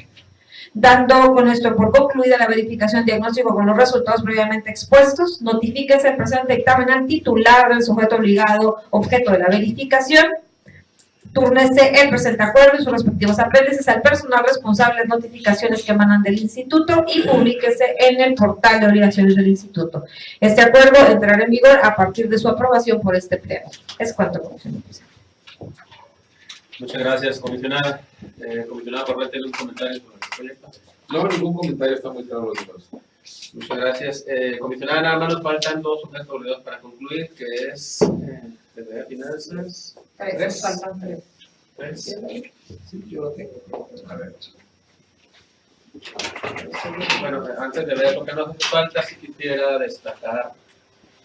dando con esto por concluida la verificación diagnóstico con los resultados previamente expuestos. Notifíquese el presente dictamen al titular del sujeto obligado objeto de la verificación. Túrnese el presente acuerdo y sus respectivos apéndices al personal responsable de notificaciones que emanan del instituto y publíquese en el portal de obligaciones del instituto. Este acuerdo entrará en vigor a partir de su aprobación por este pleno. Es cuanto, comisionado. Muchas gracias, comisionada. Comisionada Correa, ¿tiene un comentario sobre el proyecto? No, ningún comentario, está muy claro los demás. Muchas gracias. Comisionada, nada más nos faltan dos sujetos obligados para concluir, que es de finanzas. Tres. Faltan tres. Sí, yo lo tengo. A ver. Bueno, antes de ver lo que nos hace falta, sí quisiera destacar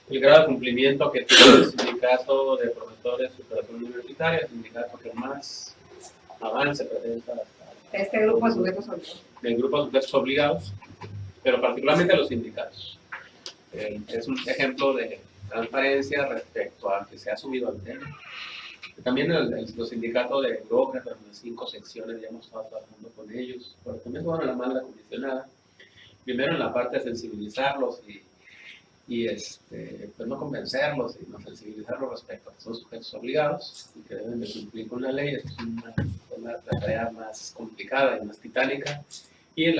el grado de cumplimiento que tiene el Sindicato de Profesores de Superación Universitaria, el sindicato que más avance presenta Este grupo de sujetos obligados. del grupo de sujetos obligados, pero particularmente los sindicatos. Es un ejemplo de transparencia respecto a que se ha subido al tema. También los sindicatos de burócratas, las 5 secciones, ya hemos estado trabajando con ellos, pero también bueno, la mala comisionada. Primero en la parte de sensibilizarlos y pues no convencerlos, sino sensibilizarlos respecto a que son sujetos obligados y que deben de cumplir con la ley. Es una tarea más complicada y más titánica. Y en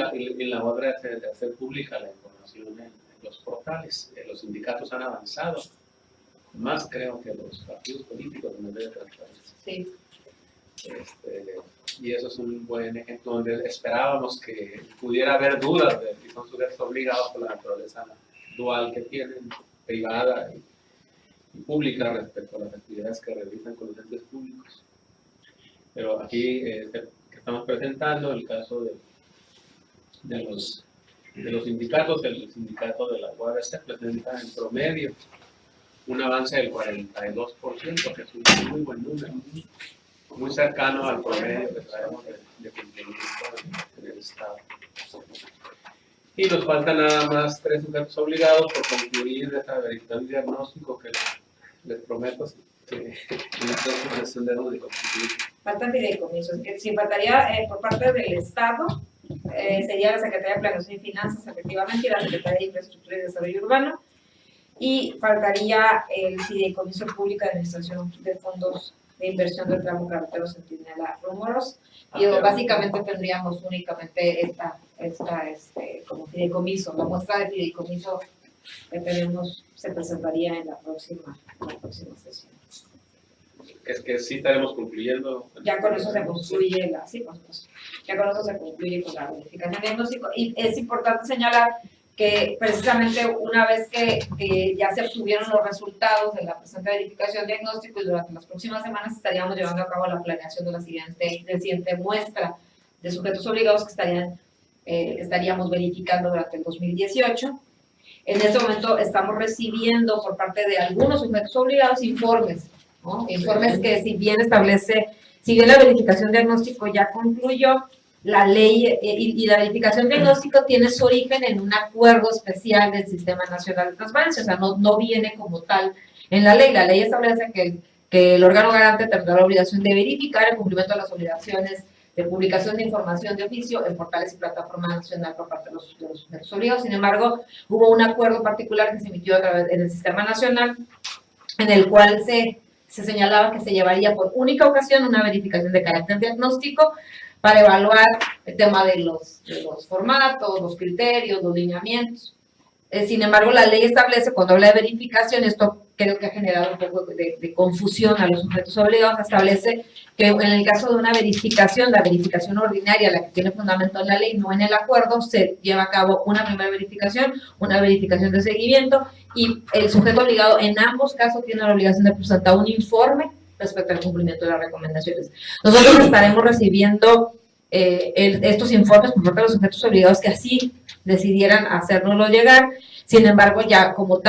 la otra es de hacer pública la información en los portales. Los sindicatos han avanzado, más creo que los partidos políticos en materia de transparencia. Sí. Y eso es un buen ejemplo donde esperábamos que pudiera haber dudas de si son sujetos obligados por la naturaleza dual que tienen, privada y pública, respecto a las actividades que realizan con los entes públicos. Pero aquí que estamos presentando el caso de los De los sindicatos, el sindicato de la UABC presenta en promedio un avance del 42%, que es un muy buen número, muy cercano al promedio que traemos de cumplimiento en el Estado. Y nos faltan nada más 3 sujetos obligados por concluir esta verificación diagnóstico que les prometo que en esta sesión debemos de concluir. Faltan fideicomisos, que si faltaría por parte del Estado, sería la Secretaría de Planeación y Finanzas, efectivamente, y la Secretaría de Infraestructura y Desarrollo Urbano, y faltaría el fideicomiso público de administración de fondos de inversión del tramo carretero Centinela Rómulos, y básicamente tendríamos únicamente esta como fideicomiso. La muestra de fideicomiso que tenemos se presentaría en la próxima sesión. Es que sí estaremos concluyendo. Ya con eso se concluye ya con eso se concluye con la verificación diagnóstico. Y es importante señalar que precisamente una vez que ya se obtuvieron los resultados de la presente verificación diagnóstico, y durante las próximas semanas estaríamos llevando a cabo la planeación de la siguiente muestra de sujetos obligados que estaríamos verificando durante el 2018. En este momento estamos recibiendo por parte de algunos sujetos obligados informes, ¿no? Informes que si bien la verificación diagnóstico ya concluyó, la ley y la verificación diagnóstico tiene su origen en un acuerdo especial del Sistema Nacional de Transparencia, o sea, no viene como tal en la ley. La ley establece que el órgano garante tendrá la obligación de verificar el cumplimiento de las obligaciones de publicación de información de oficio en portales y plataformas nacional por parte de los sujetos obligados. Sin embargo, hubo un acuerdo particular que se emitió a través del Sistema Nacional, en el cual se señalaba que se llevaría por única ocasión una verificación de carácter diagnóstico para evaluar el tema de los formatos, los criterios, los lineamientos. Sin embargo, la ley establece, cuando habla de verificación, esto creo que ha generado un poco de confusión a los sujetos obligados, establece que en el caso de una verificación, la verificación ordinaria, la que tiene fundamento en la ley, no en el acuerdo, se lleva a cabo una primera verificación, una verificación de seguimiento, y el sujeto obligado en ambos casos tiene la obligación de presentar un informe respecto al cumplimiento de las recomendaciones. Nosotros estaremos recibiendo estos informes por parte de los sujetos obligados que así decidieran hacérnoslo llegar. Sin embargo, ya como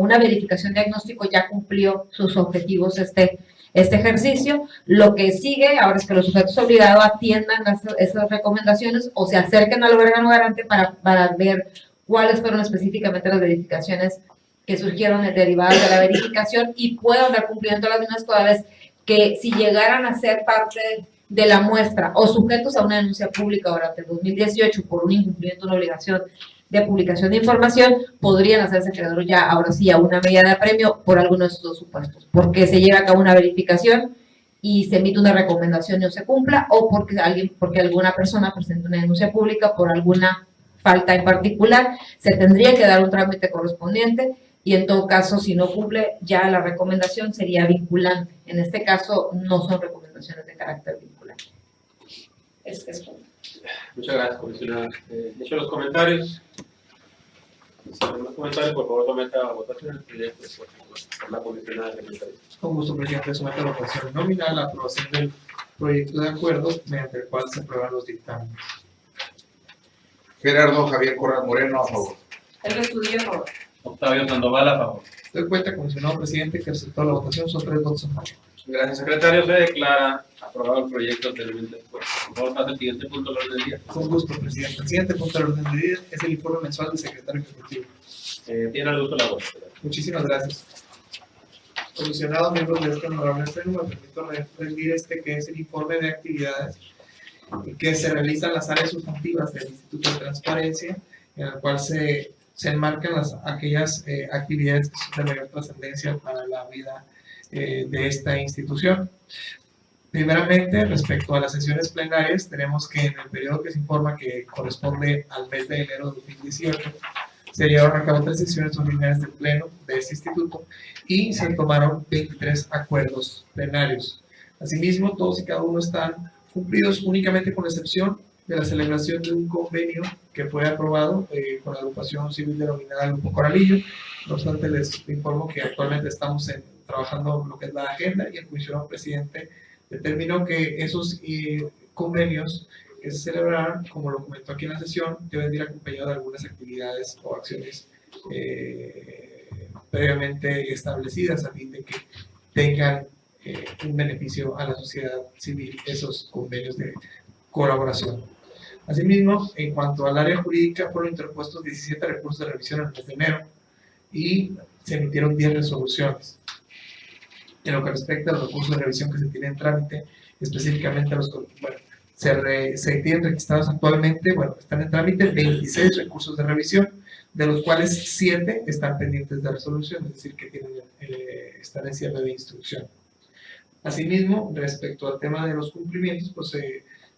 una verificación diagnóstico ya cumplió sus objetivos este ejercicio. Lo que sigue ahora es que los sujetos obligados atiendan esas recomendaciones o se acerquen al órgano garante para ver cuáles fueron específicamente las verificaciones que surgieron derivadas de la verificación y puedan dar cumplimiento a las mismas, toda vez que si llegaran a ser parte de la muestra o sujetos a una denuncia pública durante el 2018 por un incumplimiento de una obligación de publicación de información, podrían hacerse acreedores ya, ahora sí, a una medida de apremio por alguno de estos dos supuestos, porque se lleva a cabo una verificación y se emite una recomendación y no se cumpla, o porque alguna persona presenta una denuncia pública por alguna falta en particular, se tendría que dar un trámite correspondiente y en todo caso, si no cumple, ya la recomendación sería vinculante. En este caso, no son recomendaciones de carácter vinculante. Muchas gracias, comisionada. Hecho los comentarios. Si no hay más comentarios, por favor, someta a votación el proyecto por la comisionada secretaria. Con gusto, presidente. Someto a votación nominal la aprobación del proyecto de acuerdo mediante el cual se aprueban los dictámenes. Gerardo Javier Corral Moreno, a favor. El estudio, por favor. Octavio Sandoval, a favor. Doy cuenta, comisionado presidente, que aceptó la votación. Son 3 votos a favor. Gracias, secretario. Se declara aprobado el proyecto anteriormente expuesto. Por favor, pase al siguiente punto del orden del día. Con gusto, presidente. El siguiente punto del orden del día es el informe mensual del secretario ejecutivo. Tiene al gusto la voz. Muchísimas gracias. Comisionados, miembros de este honorable pleno, me permito rendir que es el informe de actividades que se realizan en las áreas sustantivas del Instituto de Transparencia, en el cual se enmarcan aquellas actividades que son de mayor trascendencia para la vida de esta institución. Primeramente, respecto a las sesiones plenarias, tenemos que en el periodo que se informa, que corresponde al mes de enero de 2018, se llevaron a cabo 3 sesiones ordinarias del pleno de este instituto y se tomaron 23 acuerdos plenarios. Asimismo, todos y cada uno están cumplidos, únicamente con la excepción de la celebración de un convenio que fue aprobado con la agrupación civil denominada Grupo Coralillo. No obstante, les informo que actualmente estamos trabajando lo que es la agenda, y el comisionado presidente determinó que esos convenios que se celebrarán, como lo comentó aquí en la sesión, deben ir acompañados de algunas actividades o acciones previamente establecidas a fin de que tengan un beneficio a la sociedad civil esos convenios de colaboración. Asimismo, en cuanto al área jurídica, fueron interpuestos 17 recursos de revisión en el mes de enero y se emitieron 10 resoluciones. En lo que respecta a los recursos de revisión que se tienen en trámite, específicamente los se tienen registrados actualmente, están en trámite 26 recursos de revisión, de los cuales 7 están pendientes de resolución, es decir, que están en cierre de instrucción. Asimismo, respecto al tema de los cumplimientos, pues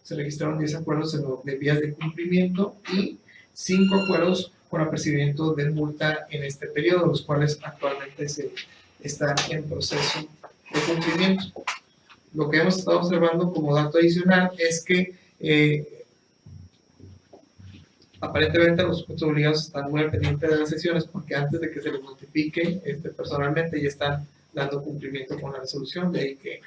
se registraron 10 acuerdos de vías de cumplimiento y 5 acuerdos con apercibimiento de multa en este periodo, los cuales actualmente están en proceso de cumplimiento. Lo que hemos estado observando como dato adicional es que aparentemente los sujetos obligados están muy al pendiente de las sesiones porque antes de que se les notifique personalmente ya están dando cumplimiento con la resolución, de ahí que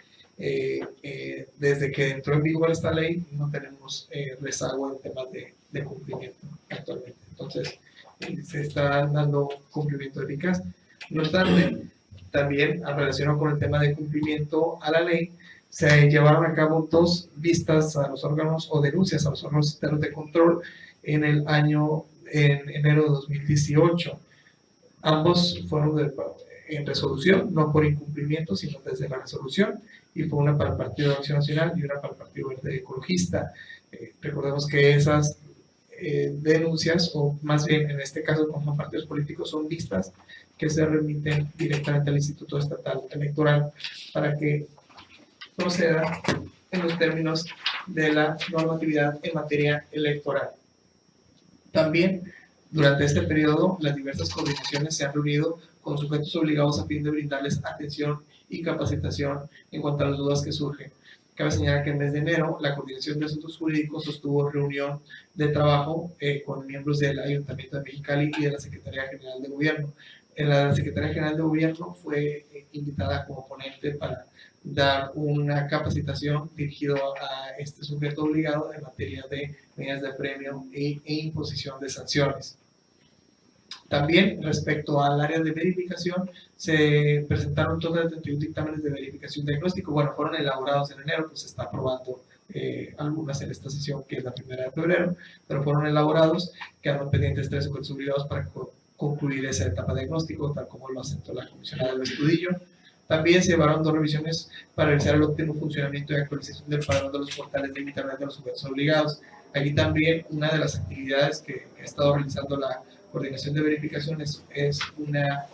desde que entró en vigor esta ley no tenemos rezago en temas de cumplimiento actualmente. Entonces se está dando cumplimiento eficaz. No obstante, también relacionado con el tema de cumplimiento a la ley, se llevaron a cabo 2 vistas a los órganos o denuncias a los órganos externos de control en el año, en enero de 2018. Ambos fueron en resolución, no por incumplimiento, sino desde la resolución, y fue una para el Partido de Acción Nacional y una para el Partido Verde Ecologista. Recordemos que esas denuncias, o más bien en este caso como partidos políticos, son vistas que se remiten directamente al Instituto Estatal Electoral para que proceda en los términos de la normatividad en materia electoral. También, durante este periodo, las diversas coordinaciones se han reunido con sujetos obligados a fin de brindarles atención y capacitación en cuanto a las dudas que surgen. Cabe señalar que en el mes de enero, la Coordinación de Asuntos Jurídicos sostuvo reunión de trabajo con miembros del Ayuntamiento de Mexicali y de la Secretaría General de Gobierno. La Secretaría General de Gobierno fue invitada como ponente para dar una capacitación dirigida a este sujeto obligado en materia de medidas de premio e imposición de sanciones. También, respecto al área de verificación, se presentaron todas las 31 dictámenes de verificación diagnóstico. Bueno, fueron elaborados en enero, pues se está aprobando algunas en esta sesión, que es la 1 de febrero, pero fueron elaborados, quedaron pendientes 3 sujetos obligados para concluir esa etapa de diagnóstico, tal como lo asentó la comisionada del Estudillo. También se llevaron 2 revisiones para revisar el óptimo funcionamiento y actualización del padrón de los portales de internet de los sujetos obligados. Allí también una de las actividades que ha estado realizando la coordinación de verificación es una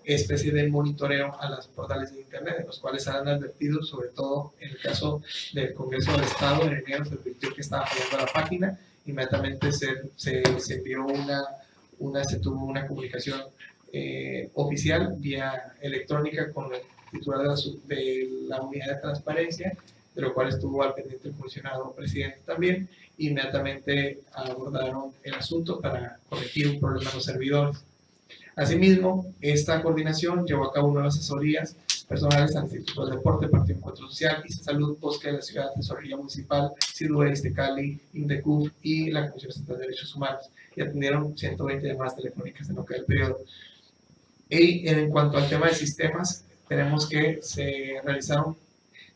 especie de monitoreo a los portales de internet, en los cuales han advertido, sobre todo en el caso del Congreso del Estado, en enero se advirtió que estaba fallando la página, inmediatamente se envió se tuvo una comunicación oficial vía electrónica con el titular de la unidad de transparencia, de lo cual estuvo al pendiente el comisionado presidente también. Inmediatamente abordaron el asunto para corregir un problema en los servidores. Asimismo, esta coordinación llevó a cabo nuevas asesorías personales al Instituto de Deporte, Partido Encuentro Social, ICE Salud, Bosque de la Ciudad, Tesorería Municipal, CIDUE, Iztecali, INDECUF y la Comisión Estatal de Derechos Humanos, y atendieron 120 llamadas telefónicas en lo que es el periodo. Y en cuanto al tema de sistemas, tenemos que se realizaron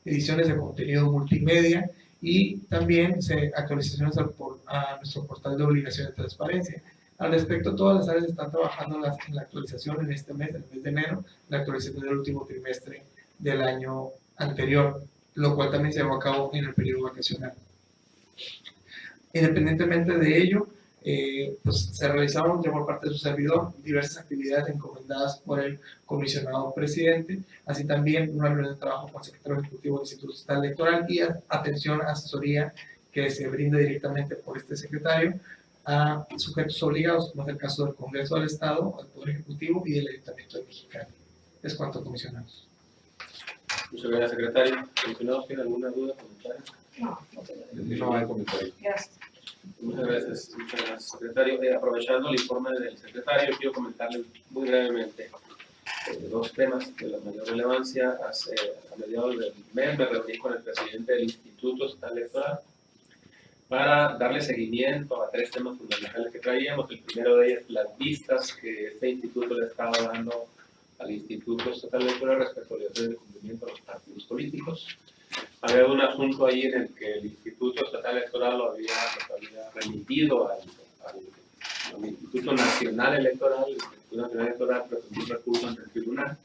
ediciones de contenido multimedia y también actualizaciones a nuestro portal de obligación de transparencia. Al respecto, todas las áreas están trabajando en la actualización en este mes, en el mes de enero, la actualización del último trimestre del año anterior, lo cual también se llevó a cabo en el periodo vacacional. Independientemente de ello, pues se realizaron por parte de su servidor diversas actividades encomendadas por el comisionado presidente, así también una reunión de trabajo con el secretario ejecutivo del Instituto Estatal Electoral y atención, asesoría que se brinda directamente por este secretario a sujetos obligados, como es el caso del Congreso del Estado, el Poder Ejecutivo y el Ayuntamiento de Mexicali. Es cuanto, comisionados. Muchas gracias, secretario. ¿Comisionados tienen alguna duda, comentario? No hay comentario. Gracias. Muchas gracias, secretario. Aprovechando el informe del secretario, quiero comentarle muy brevemente 2 temas de la mayor relevancia. A mediados del mes me reuní con el presidente del Instituto Estatal Electoral para darle seguimiento a 3 temas fundamentales que traíamos. El primero de ellos, las vistas que este instituto le estaba dando al Instituto Estatal Electoral respecto a la obligación de cumplimiento de los partidos políticos. Había un asunto ahí en el que el Instituto Estatal Electoral lo había remitido al Instituto Nacional Electoral. El Instituto Nacional Electoral presentó un recurso ante el tribunal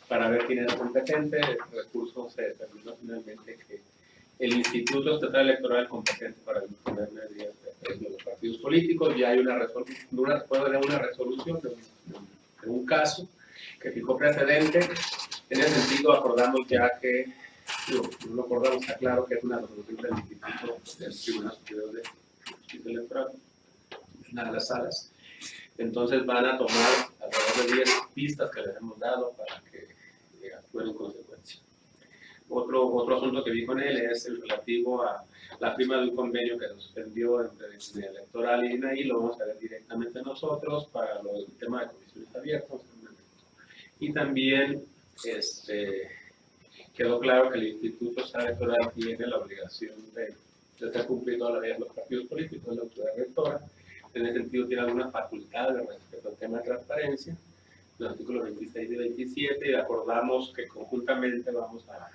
para ver quién era competente. El recurso se determinó finalmente que el Instituto Estatal Electoral competente para imponer medidas de los partidos políticos. Ya hay una resolución de un caso que fijó precedente. En ese sentido, acordamos ya que, no lo acordamos, está claro que es una resolución del Instituto del Tribunal Superior de Justicia Electoral, una de las salas. Entonces van a tomar alrededor de 10 pistas que les hemos dado para que actúen en consecuencia. Otro asunto que vi con él es el relativo a la firma de un convenio que se suspendió entre el electoral y INAI. Lo vamos a ver directamente nosotros para el tema de comisiones abiertas. Y también quedó claro que el Instituto Electoral tiene la obligación de hacer cumplir todas las leyes de los partidos políticos, la autoridad rectora. En ese sentido, tiene algunas facultades respecto al tema de transparencia, los artículos 26 y 27, y acordamos que conjuntamente vamos a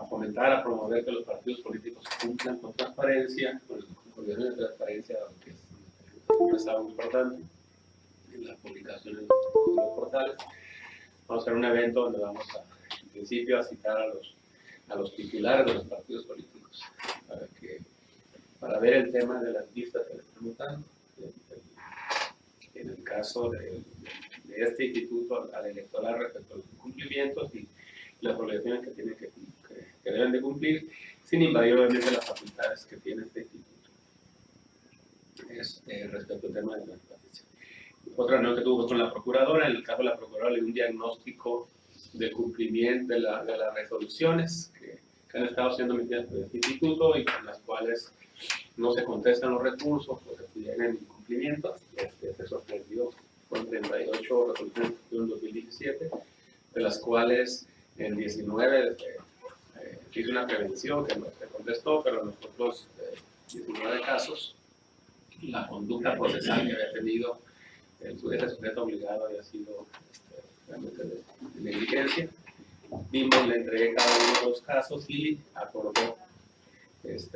fomentar, a promover que los partidos políticos cumplan con transparencia, con obligaciones de transparencia, que es algo importante en las publicaciones de los portales. Vamos a hacer un evento donde vamos en principio, a citar a los titulares de los partidos políticos para ver el tema de las vistas que les estamos dando. En el caso de este instituto al electoral respecto a los incumplimientos y las obligaciones que deben de cumplir, sin invadir obviamente las facultades que tiene este instituto respecto al tema de la transparencia. Otra reunión que tuvo con la procuradora. En el caso de la procuradora le dio un diagnóstico del cumplimiento de las resoluciones que han estado siendo emitidas por este instituto y con las cuales no se contestan los recursos porque tienen incumplimientos. Se sorprendió con 38 resoluciones en 2017, de las cuales en 19 hizo una prevención que no se contestó, pero en los otros 19 casos la conducta procesal que había tenido el sujeto obligado había sido realmente de negligencia. Vimos, le entregué cada uno de los casos y acordó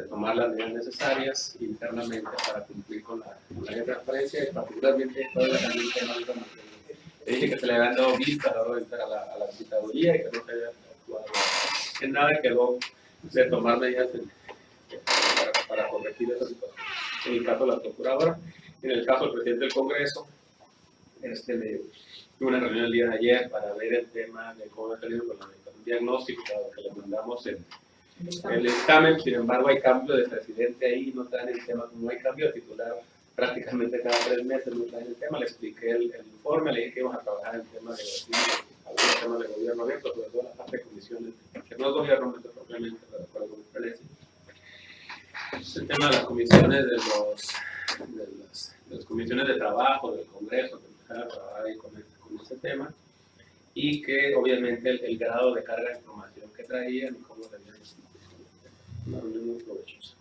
tomar las medidas necesarias internamente para cumplir con la ley de transparencia y particularmente toda la también le dije que se le habían dado vistas a la citaduría y que no se había actuado en nada, quedó de tomar medidas para corregir esa situación. En el caso de la procuradora, en el caso del presidente del Congreso, tuve una reunión el día de ayer para ver el tema de cómo ha salido con un diagnóstico que le mandamos el examen. Sin embargo, hay cambio de presidente ahí, no traen el tema, como hay cambio de titular prácticamente cada 3 meses, no traen el tema. Le expliqué el informe, le dije que íbamos a trabajar en el tema de algunos temas de gobierno abierto, sobre todo la parte de comisiones, que no es gobierno abierto propiamente, pero de acuerdo con el el tema de las comisiones de las comisiones de trabajo del Congreso, que empezar a trabajar ahí con ese tema, y que obviamente el grado de carga de información que traían y cómo tenían una reunión muy provechosa.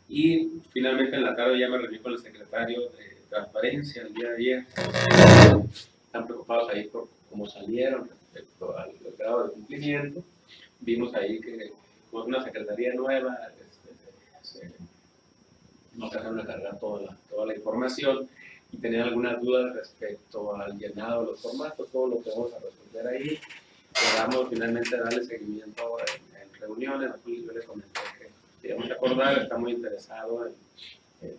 Y finalmente en la tarde ya me reuní con el secretario de Transparencia el día de ayer. Están preocupados ahí por cómo salieron respecto al grado de cumplimiento. Vimos ahí que como es una secretaría nueva, no se dejaron cargar toda la información y tenían algunas dudas respecto al llenado de los formatos, todo lo que vamos a resolver ahí. Logramos finalmente darle seguimiento en reuniones. Yo les comenté que íbamos a acordar, está muy interesado en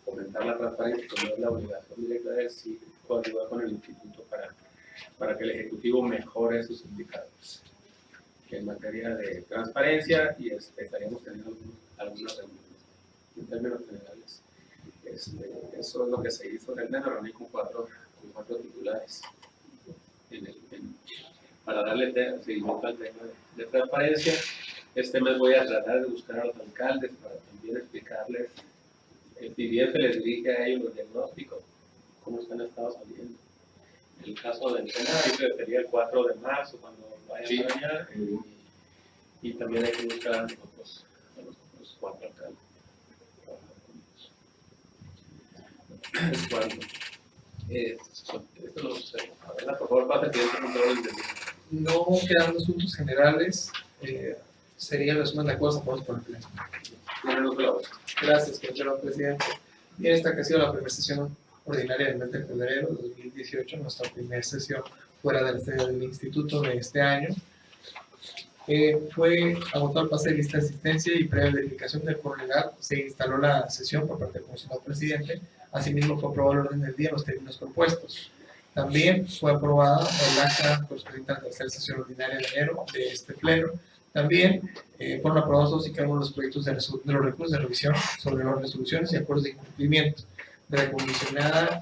fomentar la transparencia, como es la obligación directa de él, sí coadyuvar con el instituto para que el Ejecutivo mejore sus indicadores en materia de transparencia, y estaríamos teniendo algunas reuniones en términos generales. Eso es lo que se hizo. Me reuní con cuatro titulares para darle seguimiento al tema de transparencia. Este mes voy a tratar de buscar a los alcaldes para también explicarles, si bien se les dirige a ellos los diagnósticos, cómo se han estado saliendo. En el caso del Senado, sería el 4 de marzo cuando vayan a allá, y también hay que buscar a los por parte de es cuando esto no sé, Adela, por favor, pasa que yo tengo un orden de No quedan asuntos generales. Sería el resumen de acuerdos aprobados por el Pleno. Gracias, señor presidente. Y esta que ha sido la primera sesión ordinaria del mes de febrero de 2018, nuestra primera sesión fuera de la sede del instituto de este año. Fue agotado el pase de lista de asistencia y previa verificación del foro legal se instaló la sesión por parte del comisionado presidente. Asimismo, fue aprobado el orden del día en los términos propuestos. También fue aprobada el acta correspondiente a la tercera sesión ordinaria de enero de este pleno. También fueron aprobados y cada uno de los proyectos de los recursos de revisión sobre las resoluciones y acuerdos de incumplimiento. De la comisionada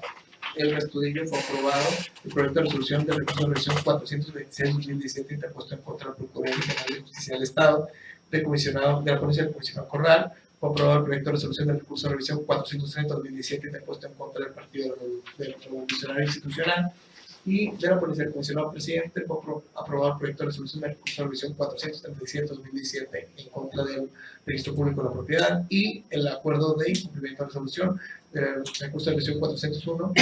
Elga Estudillo fue aprobado el proyecto de resolución de recurso de revisión 426-2017 interpuesto en contra del Procurador General de Justicia del Estado, de la ponencia del comisionado Corral. Fue aprobado el proyecto de resolución del recurso de revisión 430-2017 interpuesto en contra del Partido Revolucionario Institucional. Y de la ponencia del comisionado presidente fue aprobado el proyecto de resolución del recurso de revisión 437-2017 en contra del registro público de la propiedad y el acuerdo de incumplimiento de resolución del recurso de revisión 401